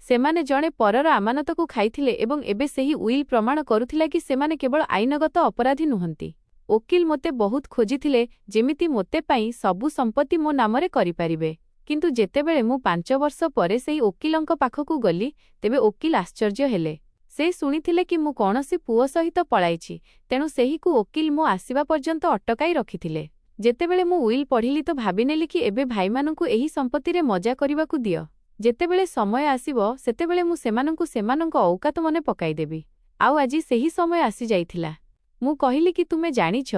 ସେମାନେ ଜଣେ ପରର ଆମାନତକୁ ଖାଇଥିଲେ ଏବଂ ଏବେ ସେହି ଉଇଲ୍ ପ୍ରମାଣ କରୁଥିଲା କି ସେମାନେ କେବଳ ଆଇନଗତ ଅପରାଧୀ ନୁହନ୍ତି। ଓକିଲ ମୋତେ ବହୁତ ଖୋଜିଥିଲେ, ଯେମିତି ମୋତେ ପାଇଁ ସବୁ ସମ୍ପତ୍ତି ମୋ ନାମରେ କରିପାରିବେ। କିନ୍ତୁ ଯେତେବେଳେ ମୁଁ 5 ବର୍ଷ ପରେ ସେହି ଓକିଲଙ୍କ ପାଖକୁ ଗଲି, ତେବେ ଓକିଲ ଆଶ୍ଚର୍ଯ୍ୟ ହେଲେ। ସେ ଶୁଣିଥିଲେ କି ମୁଁ କୌଣସି ପୁଅ ସହିତ ପଳାଇଛି, ତେଣୁ ସେହିକୁ ଓକିଲ ମୋ ଆସିବା ପର୍ଯ୍ୟନ୍ତ ଅଟକାଇ ରଖିଥିଲେ। ଯେତେବେଳେ ମୁଁ ଉଇଲ୍ ପଢ଼ିଲି ତ ଭାବିନେଲି କି ଏବେ ଭାଇମାନଙ୍କୁ ଏହି ସମ୍ପତ୍ତିରେ ମଜା କରିବାକୁ ଦିଅ। ଯେତେବେଳେ ସମୟ ଆସିବ, ସେତେବେଳେ ମୁଁ ସେମାନଙ୍କୁ ସେମାନଙ୍କ ଔକାତ ମନେ ପକାଇଦେବି। ଆଉ ଆଜି ସେହି ସମୟ ଆସିଯାଇଥିଲା। ମୁଁ କହିଲି କି, ତୁମେ ଜାଣିଛ,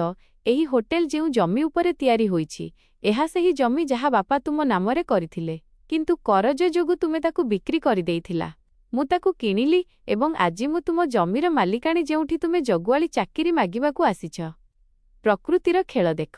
ଏହି ହୋଟେଲ ଯେଉଁ ଜମି ଉପରେ ତିଆରି ହୋଇଛି, ଏହା ସେହି ଜମି ଯାହା ବାପା ତୁମ ନାମରେ କରିଥିଲେ, କିନ୍ତୁ କରଜ ଯୋଗୁଁ ତୁମେ ତାକୁ ବିକ୍ରି କରିଦେଇଥିଲା। ମୁଁ ତାକୁ କିଣିଲି ଏବଂ ଆଜି ମୁଁ ତୁମ ଜମିର ମାଲିକାଣୀ, ଯେଉଁଠି ତୁମେ ଜଗୁଆଳି ଚାକିରି ମାଗିବାକୁ ଆସିଛ। ପ୍ରକୃତିର ଖେଳ ଦେଖ।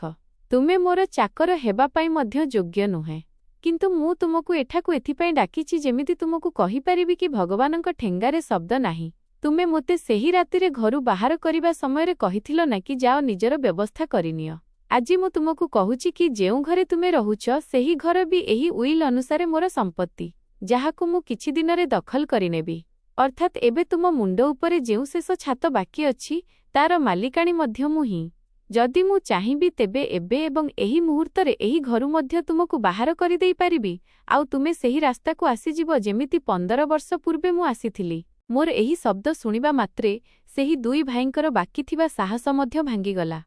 ତୁମେ ମୋର ଚାକର ହେବା ପାଇଁ ମଧ୍ୟ ଯୋଗ୍ୟ ନୁହେଁ, କିନ୍ତୁ ମୁଁ ତୁମକୁ ଏଠାକୁ ଏଥିପାଇଁ ଡାକିଛି ଯେମିତି ତୁମକୁ କହିପାରିବି କି ଭଗବାନଙ୍କ ଠେଙ୍ଗାରେ ଶବ୍ଦ ନାହିଁ। ତୁମେ ମୋତେ ସେହି ରାତିରେ ଘରୁ ବାହାର କରିବା ସମୟରେ କହିଥିଲ ନା କି ଯାଅ ନିଜର ବ୍ୟବସ୍ଥା କରିନିଅ। ଆଜି ମୁଁ ତୁମକୁ କହୁଛି କି ଯେଉଁ ଘରେ ତୁମେ ରହୁଛ, ସେହି ଘର ବି ଏହି ଉଇଲ୍ ଅନୁସାରେ ମୋର ସମ୍ପତ୍ତି, ଯାହାକୁ ମୁଁ କିଛି ଦିନରେ ଦଖଲ କରିନେବି। ଅର୍ଥାତ୍ ଏବେ ତୁମ ମୁଣ୍ଡ ଉପରେ ଯେଉଁ ଶେଷ ଛାତ ବାକି ଅଛି, ତାର ମାଲିକାଣୀ ମଧ୍ୟ ମୁଁ ହିଁ। ଯଦି ମୁଁ ଚାହିଁବି, ତେବେ ଏବେ ଏବଂ ଏହି ମୁହୂର୍ତ୍ତରେ ଏହି ଘରୁ ମଧ୍ୟ ତୁମକୁ ବାହାର କରିଦେଇପାରିବି, ଆଉ ତୁମେ ସେହି ରାସ୍ତାକୁ ଆସିଯିବ ଯେମିତି 15 ବର୍ଷ ପୂର୍ବେ ମୁଁ ଆସିଥିଲି। ମୋର ଏହି ଶବ୍ଦ ଶୁଣିବା ମାତ୍ରେ ସେହି ଦୁଇ ଭାଇଙ୍କର ବାକି ଥିବା ସାହସ ମଧ୍ୟ ଭାଙ୍ଗିଗଲା।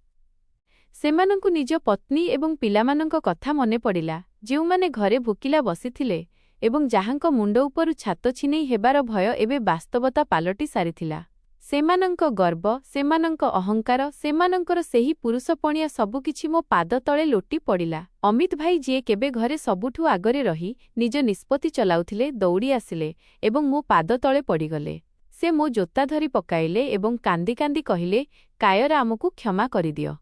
ସେମାନଙ୍କୁ ନିଜ ପତ୍ନୀ ଏବଂ ପିଲାମାନଙ୍କ କଥା ମନେ ପଡ଼ିଲା, ଯେଉଁମାନେ ଘରେ ଭୋକିଲା ବସିଥିଲେ ଏବଂ ଯାହାଙ୍କ ମୁଣ୍ଡ ଉପରୁ ଛାତ ଛିନେଇ ହେବାର ଭୟ ଏବେ ବାସ୍ତବତା ପାଲଟି ସାରିଥିଲା। ସେମାନଙ୍କ ଗର୍ବ, ସେମାନଙ୍କ ଅହଙ୍କାର, ସେମାନଙ୍କର ସେହି ପୁରୁଷପଣିଆ ସବୁକିଛି ମୋ ପାଦ ତଳେ ଲୋଟି ପଡ଼ିଲା। ଅମିତ ଭାଇ, ଯିଏ କେବେ ଘରେ ସବୁଠୁ ଆଗରେ ରହି ନିଜ ନିଷ୍ପତ୍ତି ଚଲାଉଥିଲେ, ଦୌଡ଼ି ଆସିଲେ ଏବଂ ମୋ ପାଦ ତଳେ ପଡ଼ିଗଲେ। ସେ ମୋ ଜୋତା ଧରି ପକାଇଲେ ଏବଂ କାନ୍ଦି କାନ୍ଦି କହିଲେ, କାୟରା, ଆମକୁ କ୍ଷମା କରିଦିଅ।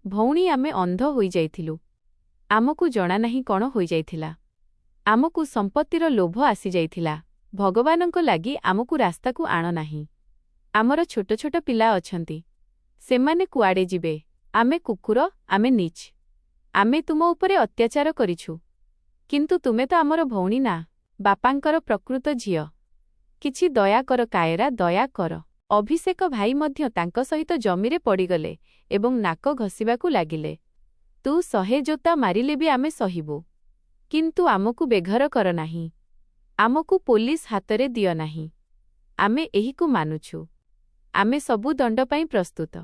ଭଉଣୀ, ଆମେ ଅନ୍ଧ ହୋଇଯାଇଥିଲୁ। ଆମକୁ ଜଣାନାହିଁ କ'ଣ ହୋଇଯାଇଥିଲା। ଆମକୁ ସମ୍ପତ୍ତିର ଲୋଭ ଆସିଯାଇଥିଲା। ଭଗବାନଙ୍କ ଲାଗି ଆମକୁ ରାସ୍ତାକୁ ଆଣ ନାହିଁ। ଆମର ଛୋଟ ଛୋଟ ପିଲା ଅଛନ୍ତି। ସେମାନେ କୁଆଡ଼େ ଯିବେ? ଆମେ କୁକୁର, ଆମେ ନୀଚ। ଆମେ ତୁମ ଉପରେ ଅତ୍ୟାଚାର କରିଛୁ। କିନ୍ତୁ ତୁମେ ତ ଆମର ଭଉଣୀ ନା, ବାପାଙ୍କର ପ୍ରକୃତ ଝିଅ। କିଛି ଦୟା କର କାୟରା, ଦୟା କର। ଅଭିଷେକ ଭାଇ ମଧ୍ୟ ତାଙ୍କ ସହିତ ଜମିରେ ପଡ଼ିଗଲେ ଏବଂ ନାକ ଘଷିବାକୁ ଲାଗିଲେ। ତୁ 100 ଜୋତା ମାରିଲେ ବି ଆମେ ସହିବୁ, କିନ୍ତୁ ଆମକୁ ବେଘର କର ନାହିଁ। ଆମକୁ ପୋଲିସ ହାତରେ ଦିଅ ନାହିଁ। ଆମେ ଏହିକୁ ମାନୁଛୁ। ଆମେ ସବୁ ଦଣ୍ଡ ପାଇଁ ପ୍ରସ୍ତୁତ।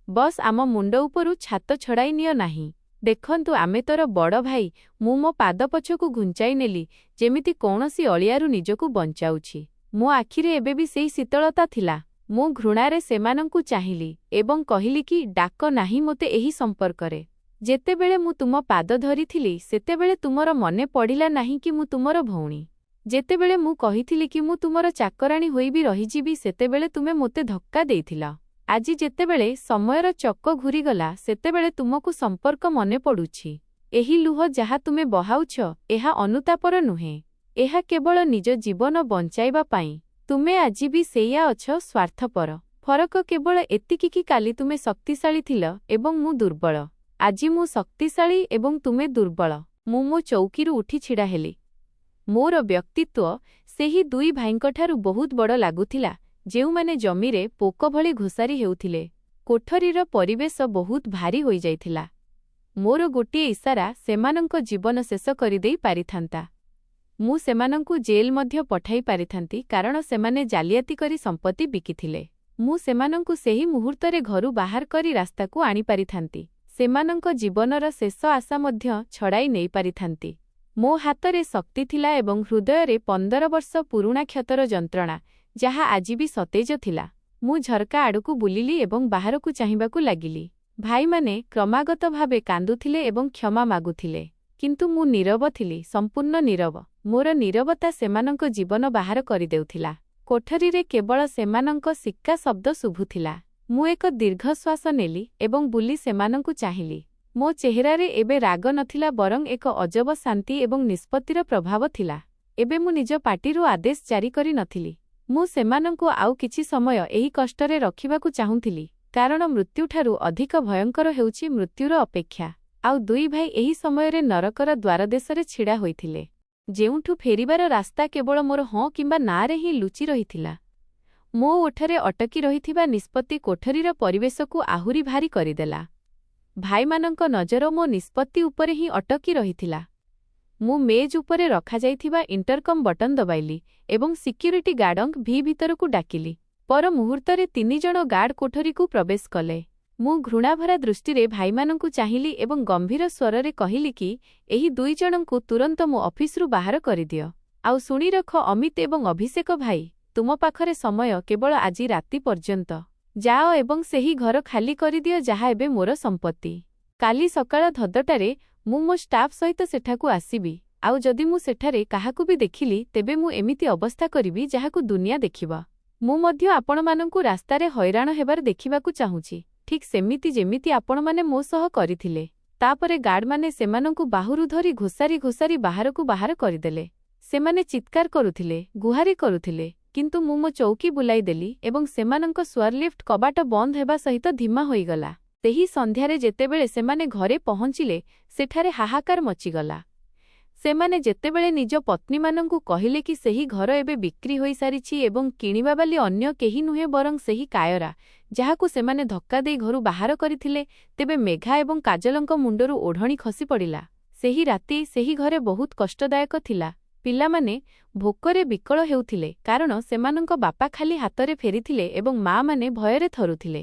ବସ୍ ଆମ ମୁଣ୍ଡ ଉପରୁ ଛାତ ଛଡ଼ାଇ ନିଅ ନାହିଁ। ଦେଖନ୍ତୁ ଆମେ ତୋର ବଡ଼ ଭାଇ। ମୁଁ ମୋ ପାଦ ପଛକୁ ଘୁଞ୍ଚାଇ ନେଲି, ଯେମିତି କୌଣସି ଅଳିଆରୁ ନିଜକୁ ବଞ୍ଚାଉଛି। ମୋ ଆଖିରେ ଏବେ ବି ସେହି ଶୀତଳତା ଥିଲା। ମୁଁ ଘୃଣାରେ ସେମାନଙ୍କୁ ଚାହିଁଲି ଏବଂ କହିଲି କି ଡାକ ନାହିଁ ମୋତେ ଏହି ସମ୍ପର୍କରେ। ଯେତେବେଳେ ମୁଁ ତୁମ ପାଦ ଧରିଥିଲି ସେତେବେଳେ ତୁମର ମନେ ପଡ଼ିଲା ନାହିଁ କି ମୁଁ ତୁମର ଭଉଣୀ। ଯେତେବେଳେ ମୁଁ କହିଥିଲି କି ମୁଁ ତୁମର ଚାକରାଣୀ ହୋଇ ବି ରହିଯିବି ସେତେବେଳେ ତୁମେ ମୋତେ ଧକ୍କା ଦେଇଥିଲ। ଆଜି ଯେତେବେଳେ ସମୟର ଚକ ଘୂରିଗଲା ସେତେବେଳେ ତୁମକୁ ସମ୍ପର୍କ ମନେ ପଡ଼ୁଛି। ଏହି ଲୁହ ଯାହା ତୁମେ ବହାଉଛ ଏହା ଅନୁତାପର ନୁହେଁ। ଏହା କେବଳ ନିଜ ଜୀବନ ବଞ୍ଚାଇବା ପାଇଁ। ତୁମେ ଆଜି ବି ସେଇଆ ଅଛ, ସ୍ୱାର୍ଥପର। ଫରକ କେବଳ ଏତିକି କି କାଲି ତୁମେ ଶକ୍ତିଶାଳୀ ଥିଲ ଏବଂ ମୁଁ ଦୁର୍ବଳ। ଆଜି ମୁଁ ଶକ୍ତିଶାଳୀ ଏବଂ ତୁମେ ଦୁର୍ବଳ। ମୁଁ ମୋ ଚୌକିରୁ ଉଠି ଛିଡ଼ା ହେଲି। ମୋର ବ୍ୟକ୍ତିତ୍ୱ ସେହି ଦୁଇ ଭାଇଙ୍କଠାରୁ ବହୁତ ବଡ଼ ଲାଗୁଥିଲା, ଯେଉଁମାନେ ଜମିରେ ପୋକ ଭଳି ଘୋଷାରି ହେଉଥିଲେ। କୋଠରୀର ପରିବେଶ ବହୁତ ଭାରୀ ହୋଇଯାଇଥିଲା। ମୋର ଗୋଟିଏ ଇସାରା ସେମାନଙ୍କ ଜୀବନ ଶେଷ କରିଦେଇ ପାରିଥାନ୍ତା। ମୁଁ ସେମାନଙ୍କୁ ଜେଲ୍ ମଧ୍ୟ ପଠାଇ ପାରିଥାନ୍ତି, କାରଣ ସେମାନେ ଜାଲିଆତି କରି ସମ୍ପତ୍ତି ବିକିଥିଲେ। ମୁଁ ସେମାନଙ୍କୁ ସେହି ମୁହୂର୍ତ୍ତରେ ଘରୁ ବାହାର କରି ରାସ୍ତାକୁ ଆଣିପାରିଥାନ୍ତି। ସେମାନଙ୍କ ଜୀବନର ଶେଷ ଆଶା ମଧ୍ୟ ଛଡ଼ାଇ ନେଇପାରିଥାନ୍ତି। ମୋ ହାତରେ ଶକ୍ତି ଥିଲା ଏବଂ ହୃଦୟରେ 15 ବର୍ଷ ପୁରୁଣା କ୍ଷତର ଯନ୍ତ୍ରଣା, ଯାହା ଆଜି ବି ସତେଜ ଥିଲା। ମୁଁ ଝରକା ଆଡ଼କୁ ବୁଲିଲି ଏବଂ ବାହାରକୁ ଚାହିଁବାକୁ ଲାଗିଲି। ଭାଇମାନେ କ୍ରମାଗତ ଭାବେ କାନ୍ଦୁଥିଲେ ଏବଂ କ୍ଷମା ମାଗୁଥିଲେ। କିନ୍ତୁ ମୁଁ ନୀରବ ଥିଲି, ସମ୍ପୂର୍ଣ୍ଣ ନୀରବ। ମୋର ନୀରବତା ସେମାନଙ୍କ ଜୀବନ ବାହାର କରିଦେଉଥିଲା। କୋଠରୀରେ କେବଳ ସେମାନଙ୍କ ସିକ୍କା ଶବ୍ଦ ଶୁଭୁଥିଲା। ମୁଁ ଏକ ଦୀର୍ଘଶ୍ୱାସ ନେଲି ଏବଂ ବୁଲି ସେମାନଙ୍କୁ ଚାହିଁଲି। ମୋ ଚେହେରାରେ ଏବେ ରାଗ ନଥିଲା, ବରଂ ଏକ ଅଜବ ଶାନ୍ତି ଏବଂ ନିଷ୍ପତ୍ତିର ପ୍ରଭାବ ଥିଲା। ଏବେ ମୁଁ ନିଜ ପାଟିରୁ ଆଦେଶ ଜାରି କରିନଥିଲି। ମୁଁ ସେମାନଙ୍କୁ ଆଉ କିଛି ସମୟ ଏହି କଷ୍ଟରେ ରଖିବାକୁ ଚାହୁଁଥିଲି, କାରଣ ମୃତ୍ୟୁଠାରୁ ଅଧିକ ଭୟଙ୍କର ହେଉଛି ମୃତ୍ୟୁର ଅପେକ୍ଷା। ଆଉ ଦୁଇ ଭାଇ ଏହି ସମୟରେ ନରକର ଦ୍ୱାରଦେଶରେ ଛିଡ଼ା ହୋଇଥିଲେ, ଯେଉଁଠୁ ଫେରିବାର ରାସ୍ତା କେବଳ ମୋର ହଁ କିମ୍ବା ନାରେ ହିଁ ଲୁଚି ରହିଥିଲା। ମୋ ଓଠରେ ଅଟକି ରହିଥିବା ନିଷ୍ପତ୍ତି କୋଠରୀର ପରିବେଶକୁ ଆହୁରି ଭାରୀ କରିଦେଲା। ଭାଇମାନଙ୍କ ନଜର ମୋ ନିଷ୍ପତ୍ତି ଉପରେ ହିଁ ଅଟକି ରହିଥିଲା। ମୁଁ ମେଜ୍ ଉପରେ ରଖାଯାଇଥିବା ଇଣ୍ଟରକମ୍ ବଟନ୍ ଦବାଇଲି ଏବଂ ସିକ୍ୟୁରିଟି ଗାର୍ଡଙ୍କ ଭିତରକୁ ଡାକିଲି। ପର ମୁହୂର୍ତ୍ତରେ 3 ଜଣ ଗାର୍ଡ କୋଠରୀକୁ ପ୍ରବେଶ କଲେ। ମୁଁ ଘୃଣାଭରା ଦୃଷ୍ଟିରେ ଭାଇମାନଙ୍କୁ ଚାହିଁଲି ଏବଂ ଗମ୍ଭୀର ସ୍ୱରରେ କହିଲି କି ଏହି 2 ଜଣଙ୍କୁ ତୁରନ୍ତ ମୋ ଅଫିସରୁ ବାହାର କରିଦିଅ। ଆଉ ଶୁଣି ରଖ ଅମିତ ଏବଂ ଅଭିଷେକ ଭାଇ, ତୁମ ପାଖରେ ସମୟ କେବଳ ଆଜି ରାତି ପର୍ଯ୍ୟନ୍ତ। ଯାଅ ଏବଂ ସେହି ଘର ଖାଲି କରିଦିଅ ଯାହା ଏବେ ମୋର ସମ୍ପତ୍ତି। କାଲି ସକାଳ 10ଟାରେ ମୁଁ ମୋ ଷ୍ଟାଫ୍ ସହିତ ସେଠାକୁ ଆସିବି। ଆଉ ଯଦି ମୁଁ ସେଠାରେ କାହାକୁ ବି ଦେଖିଲି ତେବେ ମୁଁ ଏମିତି ଅବସ୍ଥା କରିବି ଯାହାକୁ ଦୁନିଆ ଦେଖିବ। ମୁଁ ମଧ୍ୟ ଆପଣମାନଙ୍କୁ ରାସ୍ତାରେ ହଇରାଣ ହେବାର ଦେଖିବାକୁ ଚାହୁଁଛି, ଠିକ୍ ସେମିତି ଯେମିତି ଆପଣମାନେ ମୋ ସହ କରିଥିଲେ। ତାପରେ ଗାର୍ଡମାନେ ସେମାନଙ୍କୁ ବାହୁରୁ ଧରି ଘୋଷାରି ଘୋଷାରି ବାହାରକୁ ବାହାର କରିଦେଲେ। ସେମାନେ ଚିତ୍କାର କରୁଥିଲେ, ଗୁହାରି କରୁଥିଲେ, କିନ୍ତୁ ମୁଁ ମୋ ଚୌକି ବୁଲାଇଦେଲି ଏବଂ ସେମାନଙ୍କ ସ୍ୱରଲିଫ୍ଟ କବାଟ ବନ୍ଦ ହେବା ସହିତ ଧିମା ହୋଇଗଲା। ସେହି ସନ୍ଧ୍ୟାରେ ଯେତେବେଳେ ସେମାନେ ଘରେ ପହଞ୍ଚିଲେ ସେଠାରେ ହାହାକାର ମଚିଗଲା। ସେମାନେ ଯେତେବେଳେ ନିଜ ପତ୍ନୀମାନଙ୍କୁ କହିଲେ କି ସେହି ଘର ଏବେ ବିକ୍ରି ହୋଇସାରିଛି ଏବଂ କିଣିବା ବାଲି ଅନ୍ୟ କେହି ନୁହେଁ ବରଂ ସେହି କାୟରା, ଯାହାକୁ ସେମାନେ ଧକ୍କା ଦେଇ ଘରୁ ବାହାର କରିଥିଲେ, ତେବେ ମେଘା ଏବଂ କାଜଲଙ୍କ ମୁଣ୍ଡରୁ ଓଢ଼ଣି ଖସିପଡ଼ିଲା। ସେହି ରାତି ସେହି ଘରେ ବହୁତ କଷ୍ଟଦାୟକ ଥିଲା। ପିଲାମାନେ ଭୋକରେ ବିକଳ ହେଉଥିଲେ, କାରଣ ସେମାନଙ୍କ ବାପା ଖାଲି ହାତରେ ଫେରିଥିଲେ ଏବଂ ମାଆମାନେ ଭୟରେ ଥରୁଥିଲେ।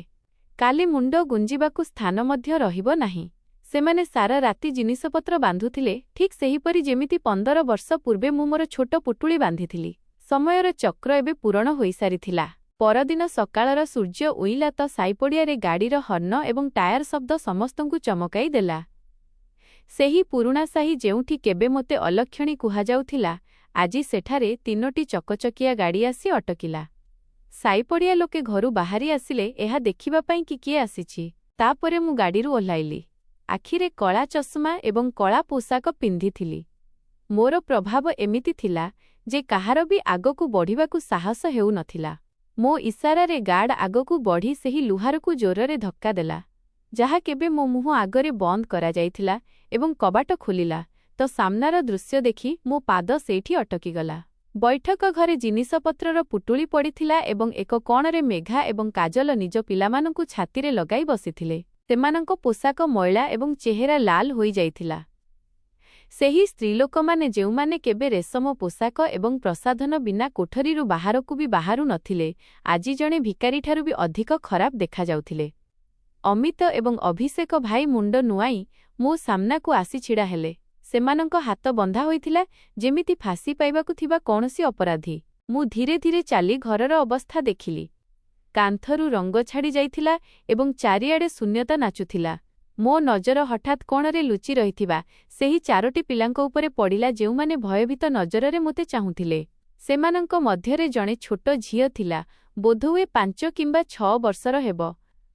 କାଲି ମୁଣ୍ଡ ଗୁଞ୍ଜିବାକୁ ସ୍ଥାନ ମଧ୍ୟ ରହିବ ନାହିଁ। ସେମାନେ ସାରା ରାତି ଜିନିଷପତ୍ର ବାନ୍ଧୁଥିଲେ, ଠିକ୍ ସେହିପରି ଯେମିତି 15 ବର୍ଷ ପୂର୍ବେ ମୁଁ ମୋର ଛୋଟ ପୁଟୁଳି ବାନ୍ଧିଥିଲି। ସମୟର ଚକ୍ର ଏବେ ପୂରଣ ହୋଇସାରିଥିଲା। ପରଦିନ ସକାଳର ସୂର୍ଯ୍ୟ ଉଇଁଲା ତ ସାଇପଡ଼ିଆରେ ଗାଡ଼ିର ହର୍ଣ୍ଣ ଏବଂ ଟାୟାର ଶବ୍ଦ ସମସ୍ତଙ୍କୁ ଚମକାଇ ଦେଲା। ସେହି ପୁରୁଣା ସାହି ଯେଉଁଠି କେବେ ମୋତେ ଅଲକ୍ଷଣୀ କୁହାଯାଉଥିଲା, ଆଜି ସେଠାରେ 3ଟି ଚକଚକିଆ ଗାଡ଼ି ଆସି ଅଟକିଲା। ସାଇପଡ଼ିଆ ଲୋକେ ଘରୁ ବାହାରି ଆସିଲେ ଏହା ଦେଖିବା ପାଇଁ କି କିଏ ଆସିଛି। ତାପରେ ମୁଁ ଗାଡ଼ିରୁ ଓହ୍ଲାଇଲି। ଆଖିରେ କଳା ଚଷମା ଏବଂ କଳା ପୋଷାକ ପିନ୍ଧିଥିଲି। ମୋର ପ୍ରଭାବ ଏମିତି ଥିଲା ଯେ କାହାର ବି ଆଗକୁ ବଢ଼ିବାକୁ ସାହସ ହେଉନଥିଲା। ମୋ ଇସାରାରେ ଗାର୍ଡ ଆଗକୁ ବଢ଼ି ସେହି ଲୁହାରକୁ ଜୋରରେ ଧକ୍କା ଦେଲା, ଯାହା କେବେ ମୋ ମୁହଁ ଆଗରେ ବନ୍ଦ କରାଯାଇଥିଲା ଏବଂ କବାଟ ଖୋଲିଲା ତ ସାମ୍ନାର ଦୃଶ୍ୟ ଦେଖି ମୋ ପାଦ ସେଇଠି ଅଟକିଗଲା। ବୈଠକ ଘରେ ଜିନିଷପତ୍ରର ପୁଟୁଳି ପଡ଼ିଥିଲା ଏବଂ ଏକ କୋଣରେ ମେଘା ଏବଂ କାଜଲ ନିଜ ପିଲାମାନଙ୍କୁ ଛାତିରେ ଲଗାଇ ବସିଥିଲେ। ସେମାନଙ୍କ ପୋଷାକ ମଇଳା ଏବଂ ଚେହେରା ଲାଲ ହୋଇଯାଇଥିଲା। ସେହି ସ୍ତ୍ରୀଲୋକମାନେ ଯେଉଁମାନେ କେବେ ରେଶମ ପୋଷାକ ଏବଂ ପ୍ରସାଧନ ବିନା କୋଠରୀରୁ ବାହାରକୁ ବି ବାହାରୁ ନଥିଲେ, ଆଜି ଜଣେ ଭିକାରୀଠାରୁ ବି ଅଧିକ ଖରାପ ଦେଖାଯାଉଥିଲେ। ଅମିତ ଏବଂ ଅଭିଷେକ ଭାଇ ମୁଣ୍ଡ ନୁଆଁଇ ମୋ ସାମ୍ନାକୁ ଆସି ଛିଡ଼ା ହେଲେ। ସେମାନଙ୍କ ହାତ ବନ୍ଧା ହୋଇଥିଲା, ଯେମିତି ଫାଶୀ ପାଇବାକୁ ଥିବା କୌଣସି ଅପରାଧୀ। ମୁଁ ଧୀରେ ଧୀରେ ଚାଲି ଘରର ଅବସ୍ଥା ଦେଖିଲି। କାନ୍ଥରୁ ରଙ୍ଗ ଛାଡ଼ି ଯାଇଥିଲା ଏବଂ ଚାରିଆଡ଼େ ଶୂନ୍ୟତା ନାଚୁଥିଲା। ମୋ ନଜର ହଠାତ୍ କୋଣରେ ଲୁଚି ରହିଥିବା ସେହି 4ଟି ପିଲାଙ୍କ ଉପରେ ପଡ଼ିଲା, ଯେଉଁମାନେ ଭୟଭୀତ ନଜରରେ ମୋତେ ଚାହୁଁଥିଲେ। ସେମାନଙ୍କ ମଧ୍ୟରେ ଜଣେ ଛୋଟ ଝିଅ ଥିଲା, ବୋଧହୁଏ 5 କିମ୍ବା 6 ବର୍ଷର ହେବ।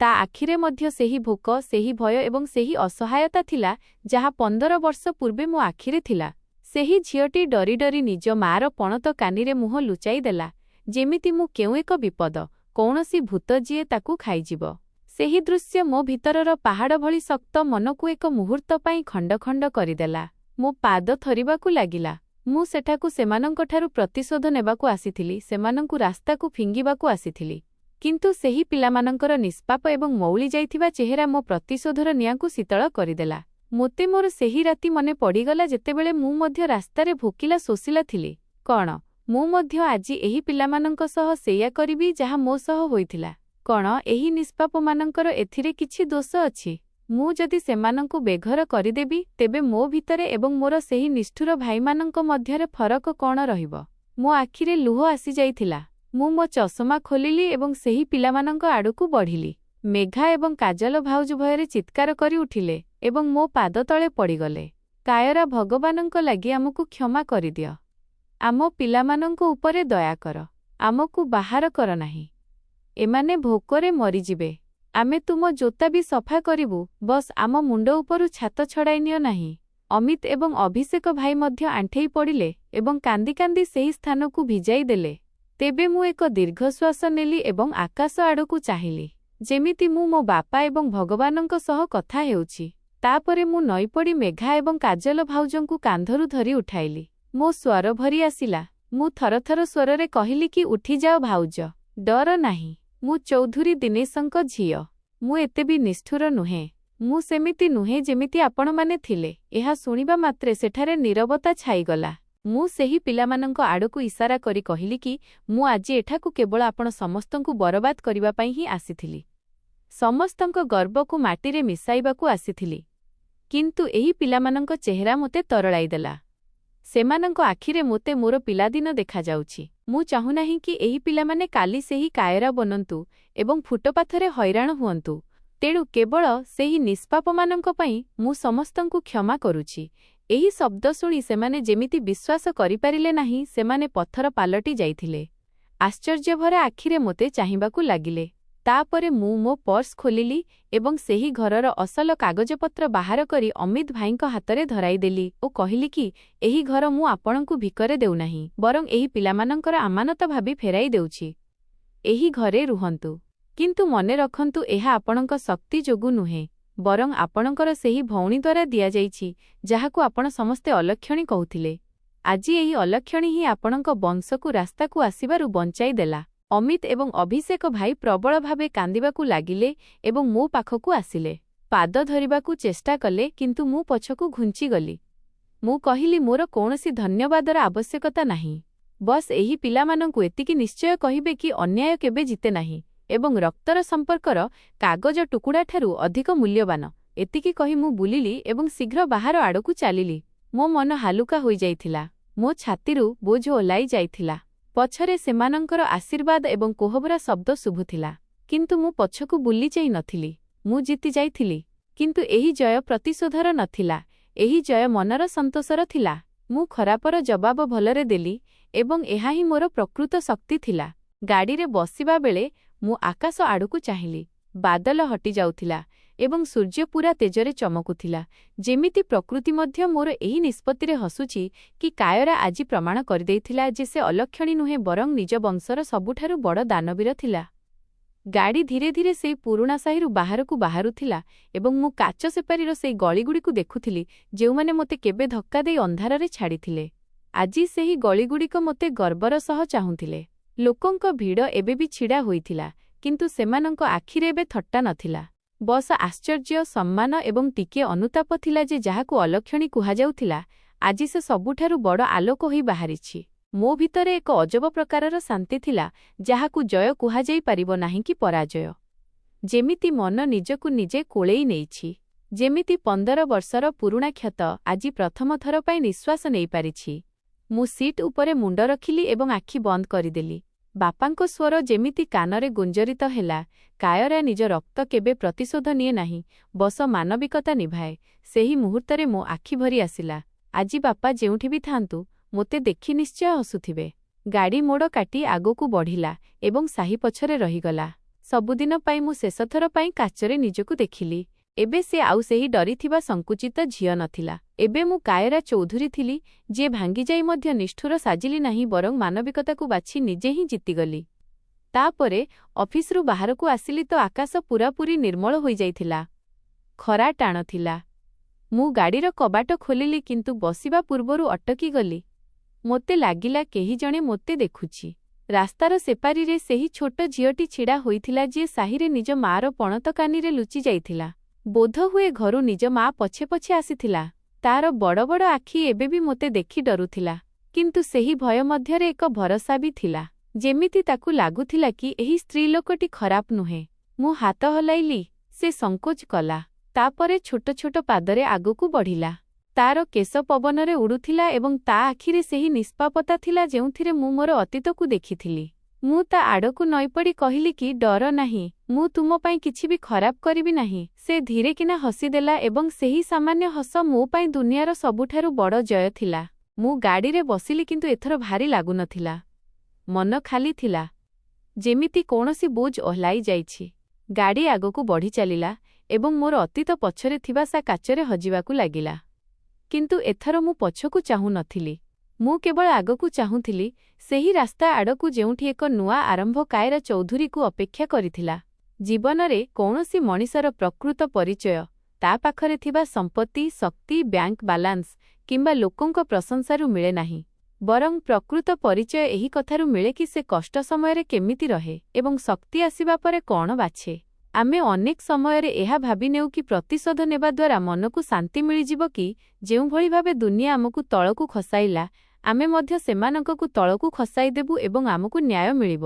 ତା ଆଖିରେ ମଧ୍ୟ ସେହି ଭୋକ, ସେହି ଭୟ ଏବଂ ସେହି ଅସହାୟତା ଥିଲା, ଯାହା 15 ବର୍ଷ ପୂର୍ବେ ମୋ ଆଖିରେ ଥିଲା। ସେହି ଝିଅଟି ଡରି ଡରି ନିଜ ମା'ର ପଣତ କାନିରେ ମୁହଁ ଲୁଚାଇ ଦେଲା, ଯେମିତି ମୁଁ କେଉଁ ଏକ ବିପଦ, କୌଣସି ଭୂତ ଯିଏ ତାକୁ ଖାଇଯିବ। ସେହି ଦୃଶ୍ୟ ମୋ ଭିତରର ପାହାଡ଼ ଭଳି ଶକ୍ତ ମନକୁ ଏକ ମୁହୂର୍ତ୍ତ ପାଇଁ ଖଣ୍ଡ ଖଣ୍ଡ କରିଦେଲା। ମୋ ପାଦ ଥରିବାକୁ ଲାଗିଲା। ମୁଁ ସେଠାକୁ ସେମାନଙ୍କଠାରୁ ପ୍ରତିଶୋଧ ନେବାକୁ ଆସିଥିଲି, ସେମାନଙ୍କୁ ରାସ୍ତାକୁ ଫିଙ୍ଗିବାକୁ ଆସିଥିଲି। କିନ୍ତୁ ସେହି ପିଲାମାନଙ୍କର ନିଷ୍ପାପ ଏବଂ ମଉଳି ଯାଇଥିବା ଚେହେରା ମୋ ପ୍ରତିଶୋଧର ନିଆଁକୁ ଶୀତଳ କରିଦେଲା। ମୋତେ ମୋର ସେହି ରାତି ମନେ ପଡ଼ିଗଲା, ଯେତେବେଳେ ମୁଁ ମଧ୍ୟ ରାସ୍ତାରେ ଭୋକିଲା ଶୋଷିଲା ଥିଲି। କ'ଣ ମୁଁ ମଧ୍ୟ ଆଜି ଏହି ପିଲାମାନଙ୍କ ସହ ସେଇଆ କରିବି ଯାହା ମୋ ସହ ହୋଇଥିଲା? କ'ଣ ଏହି ନିଷ୍ପାପମାନଙ୍କର ଏଥିରେ କିଛି ଦୋଷ ଅଛି? ମୁଁ ଯଦି ସେମାନଙ୍କୁ ବେଘର କରିଦେବି, ତେବେ ମୋ ଭିତରେ ଏବଂ ମୋର ସେହି ନିଷ୍ଠୁର ଭାଇମାନଙ୍କ ମଧ୍ୟରେ ଫରକ କ'ଣ ରହିବ? ମୋ ଆଖିରେ ଲୁହ ଆସିଯାଇଥିଲା। ମୁଁ ମୋ ଚଷମା ଖୋଲିଲି ଏବଂ ସେହି ପିଲାମାନଙ୍କ ଆଡ଼କୁ ବଢ଼ିଲି। ମେଘା ଏବଂ କାଜଲ ଭାଉଜ ଭୟରେ ଚିତ୍କାର କରି ଉଠିଲେ ଏବଂ ମୋ ପାଦ ତଳେ ପଡ଼ିଗଲେ। କାୟରା, ଭଗବାନଙ୍କ ଲାଗି ଆମକୁ କ୍ଷମା କରିଦିଅ। ଆମ ପିଲାମାନଙ୍କ ଉପରେ ଦୟାକର। ଆମକୁ ବାହାର କର ନାହିଁ। ଏମାନେ ଭୋକରେ ମରିଯିବେ। ଆମେ ତୁମ ଜୋତା ବି ସଫା କରିବୁ, ବସ୍ ଆମ ମୁଣ୍ଡ ଉପରୁ ଛାତ ଛଡ଼ାଇ ନିଅ ନାହିଁ। ଅମିତ ଏବଂ ଅଭିଷେକ ଭାଇ ମଧ୍ୟ ଆଣ୍ଠେଇ ପଡ଼ିଲେ ଏବଂ କାନ୍ଦି କାନ୍ଦି ସେହି ସ୍ଥାନକୁ ଭିଜାଇ ଦେଲେ। ତେବେ ମୁଁ ଏକ ଦୀର୍ଘଶ୍ୱାସ ନେଲି ଏବଂ ଆକାଶ ଆଡ଼କୁ ଚାହିଁଲି, ଯେମିତି ମୁଁ ମୋ ବାପା ଏବଂ ଭଗବାନଙ୍କ ସହ କଥା ହେଉଛି। ତାପରେ ମୁଁ ନଇଁପଡ଼ି ମେଘା ଏବଂ କାଜଲ ଭାଉଜଙ୍କୁ କାନ୍ଧରୁ ଧରି ଉଠାଇଲି। ମୋ ସ୍ୱର ଭରି ଆସିଲା। ମୁଁ ଥରଥର ସ୍ୱରରେ କହିଲି କି ଉଠିଯାଅ ଭାଉଜ, ଡର ନାହିଁ। ମୁଁ ଚୌଧୁରୀ ଦିନେଶଙ୍କ ଝିଅ। ମୁଁ ଏତେ ବି ନିଷ୍ଠୁର ନୁହେଁ। ମୁଁ ସେମିତି ନୁହେଁ ଯେମିତି ଆପଣମାନେ ଥିଲେ। ଏହା ଶୁଣିବା ମାତ୍ରେ ସେଠାରେ ନୀରବତା ଛାଇଗଲା। ମୁଁ ସେହି ପିଲାମାନଙ୍କ ଆଡ଼କୁ ଇସାରା କରି କହିଲି କି ମୁଁ ଆଜି ଏଠାକୁ କେବଳ ଆପଣ ସମସ୍ତଙ୍କୁ ବରବାଦ କରିବା ପାଇଁ ହିଁ ଆସିଥିଲି। ସମସ୍ତଙ୍କ ଗର୍ବକୁ ମାଟିରେ ମିଶାଇବାକୁ ଆସିଥିଲି। କିନ୍ତୁ ଏହି ପିଲାମାନଙ୍କ ଚେହେରା ମୋତେ ତରଳାଇ ଦେଲା। ସେମାନଙ୍କ ଆଖିରେ ମୋତେ ମୋର ପିଲାଦିନ ଦେଖାଯାଉଛି। ମୁଁ ଚାହୁଁନାହିଁ କି ଏହି ପିଲାମାନେ କାଲି ସେହି କାୟରା ବନନ୍ତୁ ଏବଂ ଫୁଟପାଥରେ ହଇରାଣ ହୁଅନ୍ତୁ। ତେଣୁ କେବଳ ସେହି ନିଷ୍ପାପମାନଙ୍କ ପାଇଁ ମୁଁ ସମସ୍ତଙ୍କୁ କ୍ଷମା କରୁଛି। ଏହି ଶବ୍ଦ ଶୁଣି ସେମାନେ ଯେମିତି ବିଶ୍ୱାସ କରିପାରିଲେ ନାହିଁ। ସେମାନେ ପଥର ପାଲଟି ଯାଇଥିଲେ। ଆଶ୍ଚର୍ଯ୍ୟଭରା ଆଖିରେ ମୋତେ ଚାହିଁବାକୁ ଲାଗିଲେ। ତାପରେ ମୁଁ ମୋ ପର୍ସ ଖୋଲିଲି ଏବଂ ସେହି ଘରର ଅସଲ କାଗଜପତ୍ର ବାହାର କରି ଅମିତ ଭାଇଙ୍କ ହାତରେ ଧରାଇଦେଲି ଓ କହିଲି କି ଏହି ଘର ମୁଁ ଆପଣଙ୍କୁ ଭିକରେ ଦେଉନାହିଁ, ବରଂ ଏହି ପିଲାମାନଙ୍କର ଆମାନତ ଭାବି ଫେରାଇ ଦେଉଛି। ଏହି ଘରେ ରୁହନ୍ତୁ। କିନ୍ତୁ ମନେ ରଖନ୍ତୁ, ଏହା ଆପଣଙ୍କ ଶକ୍ତି ଯୋଗୁଁ ନୁହେଁ, ବରଂ ଆପଣଙ୍କର ସେହି ଭଉଣୀ ଦ୍ୱାରା ଦିଆଯାଇଛି, ଯାହାକୁ ଆପଣ ସମସ୍ତେ ଅଲକ୍ଷଣୀ କହୁଥିଲେ। ଆଜି ଏହି ଅଲକ୍ଷଣୀ ହିଁ ଆପଣଙ୍କ ବଂଶକୁ ରାସ୍ତାକୁ ଆସିବାରୁ ବଞ୍ଚାଇ ଦେଲା। ଅମିତ ଏବଂ ଅଭିଷେକ ଭାଇ ପ୍ରବଳ ଭାବେ କାନ୍ଦିବାକୁ ଲାଗିଲେ ଏବଂ ମୋ ପାଖକୁ ଆସିଲେ। ପାଦ ଧରିବାକୁ ଚେଷ୍ଟା କଲେ, କିନ୍ତୁ ମୁଁ ପଛକୁ ଘୁଞ୍ଚିଗଲି। ମୁଁ କହିଲି, ମୋର କୌଣସି ଧନ୍ୟବାଦର ଆବଶ୍ୟକତା ନାହିଁ। ବସ୍ ଏହି ପିଲାମାନଙ୍କୁ ଏତିକି ନିଶ୍ଚୟ କହିବେ କି ଅନ୍ୟାୟ କେବେ ଜିତେ ନାହିଁ ଏବଂ ରକ୍ତର ସମ୍ପର୍କର କାଗଜ ଟୁକୁଡ଼ାଠାରୁ ଅଧିକ ମୂଲ୍ୟବାନ। ଏତିକି କହି ମୁଁ ବୁଲିଲି ଏବଂ ଶୀଘ୍ର ବାହାର ଆଡ଼କୁ ଚାଲିଲି। ମୋ ମନ ହାଲୁକା ହୋଇଯାଇଥିଲା। ମୋ ଛାତିରୁ ବୋଝ ଓହ୍ଲାଇ ଯାଇଥିଲା। ପଛରେ ସେମାନଙ୍କର ଆଶୀର୍ବାଦ ଏବଂ କୋହଭରା ଶବ୍ଦ ଶୁଭୁଥିଲା। କିନ୍ତୁ ମୁଁ ପଛକୁ ବୁଲି ଯାଇ ନଥିଲି। ମୁଁ ଜିତି ଯାଇଥିଲି। କିନ୍ତୁ ଏହି ଜୟ ପ୍ରତିଶୋଧର ନଥିଲା। ଏହି ଜୟ ମନର ସନ୍ତୋଷର ଥିଲା। ମୁଁ ଖରାପର ଜବାବ ଭଲରେ ଦେଲି ଏବଂ ଏହା ହିଁ ମୋର ପ୍ରକୃତ ଶକ୍ତି ଥିଲା। ଗାଡ଼ିରେ ବସିବା ବେଳେ ମୁଁ ଆକାଶ ଆଡ଼କୁ ଚାହିଁଲି। ବାଦଲ ହଟିଯାଉଥିଲା ଏବଂ ସୂର୍ଯ୍ୟ ପୂରା ତେଜରେ ଚମକୁଥିଲା। ଯେମିତି ପ୍ରକୃତି ମଧ୍ୟ ମୋର ଏହି ନିଷ୍ପତ୍ତିରେ ହସୁଛି କି କାୟରା ଆଜି ପ୍ରମାଣ କରିଦେଇଥିଲା ଯେ ସେ ଅଲକ୍ଷଣୀ ନୁହେଁ, ବରଂ ନିଜ ବଂଶର ସବୁଠାରୁ ବଡ଼ ଦାନବୀର ଥିଲା। ଗାଡ଼ି ଧୀରେ ଧୀରେ ସେଇ ପୁରୁଣା ସାହିରୁ ବାହାରକୁ ବାହାରୁଥିଲା ଏବଂ ମୁଁ କାଚ ସେପାରିର ସେଇ ଗଳିଗୁଡ଼ିକୁ ଦେଖୁଥିଲି, ଯେଉଁମାନେ ମୋତେ କେବେ ଧକ୍କା ଦେଇ ଅନ୍ଧାରରେ ଛାଡ଼ିଥିଲେ। ଆଜି ସେହି ଗଳିଗୁଡ଼ିକ ମୋତେ ଗର୍ବର ସହ ଚାହୁଁଥିଲେ। ଲୋକଙ୍କ ଭିଡ଼ ଏବେ ବି ଛିଡ଼ା ହୋଇଥିଲା, କିନ୍ତୁ ସେମାନଙ୍କ ଆଖିରେ ଏବେ ଥଟ୍ଟା ନଥିଲା। ବସ୍ ଆଶ୍ଚର୍ଯ୍ୟ, ସମ୍ମାନ ଏବଂ ଟିକିଏ ଅନୁତାପ ଥିଲା ଯେ ଯାହାକୁ ଅଲକ୍ଷଣୀ କୁହାଯାଉଥିଲା, ଆଜି ସେ ସବୁଠାରୁ ବଡ଼ ଆଲୋକ ହୋଇ ବାହାରିଛି। ମୋ ଭିତରେ ଏକ ଅଜବ ପ୍ରକାରର ଶାନ୍ତି ଥିଲା, ଯାହାକୁ ଜୟ କୁହାଯାଇପାରିବ ନାହିଁ କି ପରାଜୟ। ଯେମିତି ମନ ନିଜକୁ ନିଜେ କୋଳେଇ ନେଇଛି। ଯେମିତି 15 ବର୍ଷର ପୁରୁଣା କ୍ଷତ ଆଜି ପ୍ରଥମ ଥର ପାଇଁ ନିଶ୍ୱାସ ନେଇପାରିଛି। ମୁଁ ସିଟ୍ ଉପରେ ମୁଣ୍ଡ ରଖିଲି ଏବଂ ଆଖି ବନ୍ଦ କରିଦେଲି। ବାପାଙ୍କ ସ୍ୱର ଯେମିତି କାନରେ ଗୁଞ୍ଜରିତ ହେଲା, କାୟରା ନିଜ ରକ୍ତ କେବେ ପ୍ରତିଶୋଧ ନିଏ ନାହିଁ, ବସ ମାନବିକତା ନିଭାଏ। ସେହି ମୁହୂର୍ତ୍ତରେ ମୋ ଆଖି ଭରି ଆସିଲା। ଆଜି ବାପା ଯେଉଁଠି ବି ଥାଆନ୍ତୁ, ମୋତେ ଦେଖି ନିଶ୍ଚୟ ହସୁଥିବେ। ଗାଡ଼ି ମୋଡ଼ କାଟି ଆଗକୁ ବଢ଼ିଲା ଏବଂ ସାହି ପଛରେ ରହିଗଲା। ସବୁଦିନ ପାଇଁ ମୁଁ ଶେଷଥର ପାଇଁ କାଚରେ ନିଜକୁ ଦେଖିଲି। ଏବେ ସେ ଆଉ ସେହି ଡରିଥିବା ସଙ୍କୁଚିତ ଝିଅ ନଥିଲା। ଏବେ ମୁଁ କାୟରା ଚୌଧୁରୀ ଥିଲି, ଯିଏ ଭାଙ୍ଗିଯାଇ ମଧ୍ୟ ନିଷ୍ଠୁର ସାଜିଲି ନାହିଁ, ବରଂ ମାନବିକତାକୁ ବାଛି ନିଜେ ହିଁ ଜିତିଗଲି। ତାପରେ ଅଫିସରୁ ବାହାରକୁ ଆସିଲି ତ ଆକାଶ ପୂରାପୂରି ନିର୍ମଳ ହୋଇଯାଇଥିଲା। ଖରା ଟାଣ ଥିଲା। ମୁଁ ଗାଡ଼ିର କବାଟ ଖୋଲିଲି, କିନ୍ତୁ ବସିବା ପୂର୍ବରୁ ଅଟକିଗଲି। ମୋତେ ଲାଗିଲା କେହି ଜଣେ ମୋତେ ଦେଖୁଛି। ରାସ୍ତାର ସେପାରିରେ ସେହି ଛୋଟ ଝିଅଟି ଛିଡ଼ା ହୋଇଥିଲା, ଯିଏ ସାହିରେ ନିଜ ମା'ର ପଣତ କାନିରେ ଲୁଚି ଯାଇଥିଲା। ବୋଧହୁଏ ଘରୁ ନିଜ ମା' ପଛେ ପଛେ ଆସିଥିଲା। ତାର ବଡ଼ ବଡ଼ ଆଖି ଏବେ ବି ମୋତେ ଦେଖି ଡରୁଥିଲା, କିନ୍ତୁ ସେହି ଭୟ ମଧ୍ୟରେ ଏକ ଭରସା ବି ଥିଲା। ଯେମିତି ତାକୁ ଲାଗୁଥିଲା କି ଏହି ସ୍ତ୍ରୀଲୋକଟି ଖରାପ ନୁହେଁ। ମୁଁ ହାତ ହଲାଇଲି, ସେ ସଙ୍କୋଚ କଲା। ତାପରେ ଛୋଟ ଛୋଟ ପାଦରେ ଆଗକୁ ବଢ଼ିଲା। ତାର କେଶ ପବନରେ ଉଡ଼ୁଥିଲା ଏବଂ ତା ଆଖିରେ ସେହି ନିଷ୍ପାପତା ଥିଲା ଯେଉଁଥିରେ ମୁଁ ମୋର ଅତୀତକୁ ଦେଖିଥିଲି। ମୁଁ ତା ଆଡ଼କୁ ନଇପଡ଼ି କହିଲି କି ଡର ନାହିଁ, ମୁଁ ତୁମ ପାଇଁ କିଛି ବି ଖରାପ କରିବି ନାହିଁ। ସେ ଧୀରେ କିନା ହସିଦେଲା ଏବଂ ସେହି ସାମାନ୍ୟ ହସ ମୋ ପାଇଁ ଦୁନିଆର ସବୁଠାରୁ ବଡ଼ ଜୟ ଥିଲା। ମୁଁ ଗାଡ଼ିରେ ବସିଲି, କିନ୍ତୁ ଏଥର ଭାରି ଲାଗୁନଥିଲା। ମନ ଖାଲି ଥିଲା, ଯେମିତି କୌଣସି ବୋଝ ଓହ୍ଲାଇ ଯାଇଛି। ଗାଡ଼ି ଆଗକୁ ବଢ଼ି ଚାଲିଲା ଏବଂ ମୋର ଅତୀତ ପଛରେ ଥିବା ସା କାଚରେ ହଜିବାକୁ ଲାଗିଲା। କିନ୍ତୁ ଏଥର ମୁଁ ପଛକୁ ଚାହୁଁନଥିଲି। ମୁଁ କେବଳ ଆଗକୁ ଚାହୁଁଥିଲି, ସେହି ରାସ୍ତା ଆଡ଼କୁ ଯେଉଁଠି ଏକ ନୂଆ ଆରମ୍ଭ କାୟରା ଚୌଧୁରୀକୁ ଅପେକ୍ଷା କରିଥିଲା। ଜୀବନରେ କୌଣସି ମଣିଷର ପ୍ରକୃତ ପରିଚୟ ତା ପାଖରେ ଥିବା ସମ୍ପତ୍ତି, ଶକ୍ତି, ବ୍ୟାଙ୍କ ବାଲାନ୍ସ କିମ୍ବା ଲୋକଙ୍କ ପ୍ରଶଂସାରୁ ମିଳେ ନାହିଁ। ବରଂ ପ୍ରକୃତ ପରିଚୟ ଏହି କଥାରୁ ମିଳେ କି ସେ କଷ୍ଟ ସମୟରେ କେମିତି ରହେ ଏବଂ ଶକ୍ତି ଆସିବା ପରେ କ'ଣ ବାଛେ। ଆମେ ଅନେକ ସମୟରେ ଏହା ଭାବିନେଉ କି ପ୍ରତିଶୋଧ ନେବା ଦ୍ୱାରା ମନକୁ ଶାନ୍ତି ମିଳିଯିବ କି ଯେଉଁଭଳି ଭାବେ ଦୁନିଆ ଆମକୁ ତଳକୁ ଖସାଇଲା, ଆମେ ମଧ୍ୟ ସେମାନଙ୍କୁ ତଳକୁ ଖସାଇଦେବୁ ଏବଂ ଆମକୁ ନ୍ୟାୟ ମିଳିବ।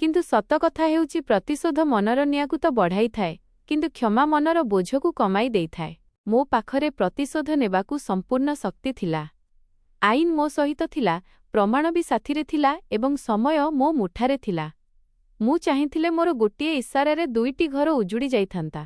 କିନ୍ତୁ ସତ କଥା ହେଉଛି, ପ୍ରତିଶୋଧ ମନର ନିଆଁକୁ ତ ବଢ଼ାଇଥାଏ, କିନ୍ତୁ କ୍ଷମା ମନର ବୋଝକୁ କମାଇ ଦେଇଥାଏ। ମୋ ପାଖରେ ପ୍ରତିଶୋଧ ନେବାକୁ ସମ୍ପୂର୍ଣ୍ଣ ଶକ୍ତି ଥିଲା। ଆଇନ ମୋ ସହିତ ଥିଲା, ପ୍ରମାଣ ବି ସାଥିରେ ଥିଲା ଏବଂ ସମୟ ମୋ ମୁଠାରେ ଥିଲା। ମୁଁ ଚାହିଁଥିଲେ ମୋର ଗୋଟିଏ ଇସାରାରେ 2ଟି ଘର ଉଜୁଡ଼ି ଯାଇଥାନ୍ତା।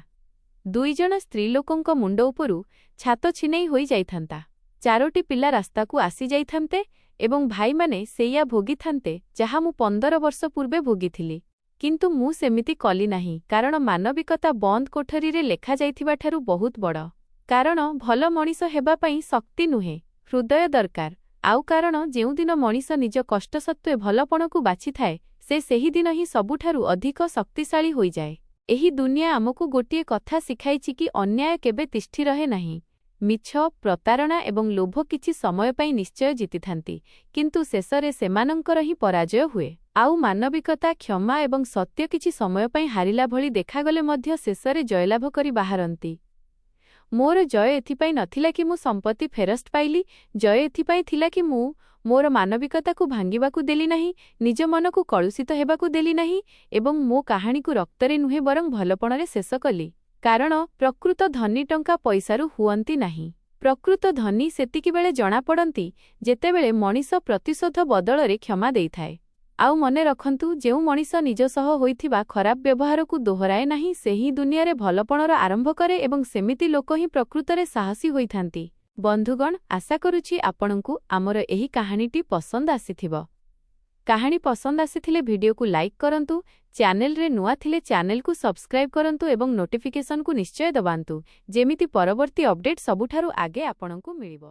2 ଜଣ ସ୍ତ୍ରୀଲୋକଙ୍କ ମୁଣ୍ଡ ଉପରୁ ଛାତ ଛିନେଇ ହୋଇଯାଇଥାନ୍ତା। 4ଟି ପିଲା ରାସ୍ତାକୁ ଆସିଯାଇଥାନ୍ତେ ଏବଂ ଭାଇମାନେ ସେଇଆ ଭୋଗିଥାନ୍ତେ ଯାହା ମୁଁ 15 ବର୍ଷ ପୂର୍ବେ ଭୋଗିଥିଲି। କିନ୍ତୁ ମୁଁ ସେମିତି କଲି ନାହିଁ, କାରଣ ମାନବିକତା ବନ୍ଦ କୋଠରୀରେ ଲେଖାଯାଇଥିବାଠାରୁ ବହୁତ ବଡ଼। କାରଣ ଭଲ ମଣିଷ ହେବା ପାଇଁ ଶକ୍ତି ନୁହେଁ, ହୃଦୟ ଦରକାର। ଆଉ କାରଣ ଯେଉଁଦିନ ମଣିଷ ନିଜ କଷ୍ଟ ସତ୍ତ୍ୱେ ଭଲପଣକୁ ବାଛିଥାଏ, ସେ ସେହିଦିନ ହିଁ ସବୁଠାରୁ ଅଧିକ ଶକ୍ତିଶାଳୀ ହୋଇଯାଏ। ଏହି ଦୁନିଆ ଆମକୁ ଗୋଟିଏ କଥା ଶିଖାଇଛି କି ଅନ୍ୟାୟ କେବେ ତିଷ୍ଠି ରହେ ନାହିଁ। ମିଛ, ପ୍ରତାରଣା ଏବଂ ଲୋଭ କିଛି ସମୟ ପାଇଁ ନିଶ୍ଚୟ ଜିତିଥାନ୍ତି, କିନ୍ତୁ ଶେଷରେ ସେମାନଙ୍କର ହିଁ ପରାଜୟ ହୁଏ। ଆଉ ମାନବିକତା, କ୍ଷମା ଏବଂ ସତ୍ୟ କିଛି ସମୟ ପାଇଁ ହାରିଲା ଭଳି ଦେଖାଗଲେ ମଧ୍ୟ ଶେଷରେ ଜୟଲାଭ କରି ବାହାରନ୍ତି। ମୋର ଜୟ ଏଥିପାଇଁ ନଥିଲା କି ମୁଁ ସମ୍ପତ୍ତି ଫେରସ୍ତ ପାଇଲି, ଜୟ ଏଥିପାଇଁ ଥିଲା କି ମୁଁ ମୋର ମାନବିକତାକୁ ଭାଙ୍ଗିବାକୁ ଦେଲି ନାହିଁ, ନିଜ ମନକୁ କଳୁଷିତ ହେବାକୁ ଦେଲି ନାହିଁ ଏବଂ ମୋ କାହାଣୀକୁ ରକ୍ତରେ ନୁହେଁ ବରଂ ଭଲପଣରେ ଶେଷ କଲି। କାରଣ ପ୍ରକୃତ ଧନୀ ଟଙ୍କା ପଇସାରୁ ହୁଅନ୍ତି ନାହିଁ। ପ୍ରକୃତ ଧନୀ ସେତିକିବେଳେ ଜଣାପଡ଼ନ୍ତି ଯେତେବେଳେ ମଣିଷ ପ୍ରତିଶୋଧ ବଦଳରେ କ୍ଷମା ଦେଇଥାଏ। ଆଉ ମନେ ରଖନ୍ତୁ, ଯେଉଁ ମଣିଷ ନିଜ ସହ ହୋଇଥିବା ଖରାପ ବ୍ୟବହାରକୁ ଦୋହରାଏ ନାହିଁ, ସେହି ଦୁନିଆରେ ଭଲପଣର ଆରମ୍ଭ କରେ ଏବଂ ସେମିତି ଲୋକ ହିଁ ପ୍ରକୃତରେ ସାହସୀ ହୋଇଥାନ୍ତି। ବନ୍ଧୁଗଣ, ଆଶା କରୁଛି ଆପଣଙ୍କୁ ଆମର ଏହି କାହାଣୀଟି ପସନ୍ଦ ଆସିଥିବ। କାହାଣୀ ପସନ୍ଦ ଆସିଥିଲେ ଭିଡିଓକୁ ଲାଇକ୍ କରନ୍ତୁ, ଚ୍ୟାନେଲରେ ନୂଆ ଥିଲେ ଚ୍ୟାନେଲକୁ ସବସ୍କ୍ରାଇବ୍ କରନ୍ତୁ ଏବଂ ନୋଟିଫିକେସନକୁ ନିଶ୍ଚୟ ଦବାନ୍ତୁ, ଯେମିତି ପରବର୍ତ୍ତୀ ଅପଡେଟ୍ ସବୁଠାରୁ ଆଗେ ଆପଣଙ୍କୁ ମିଳିବ।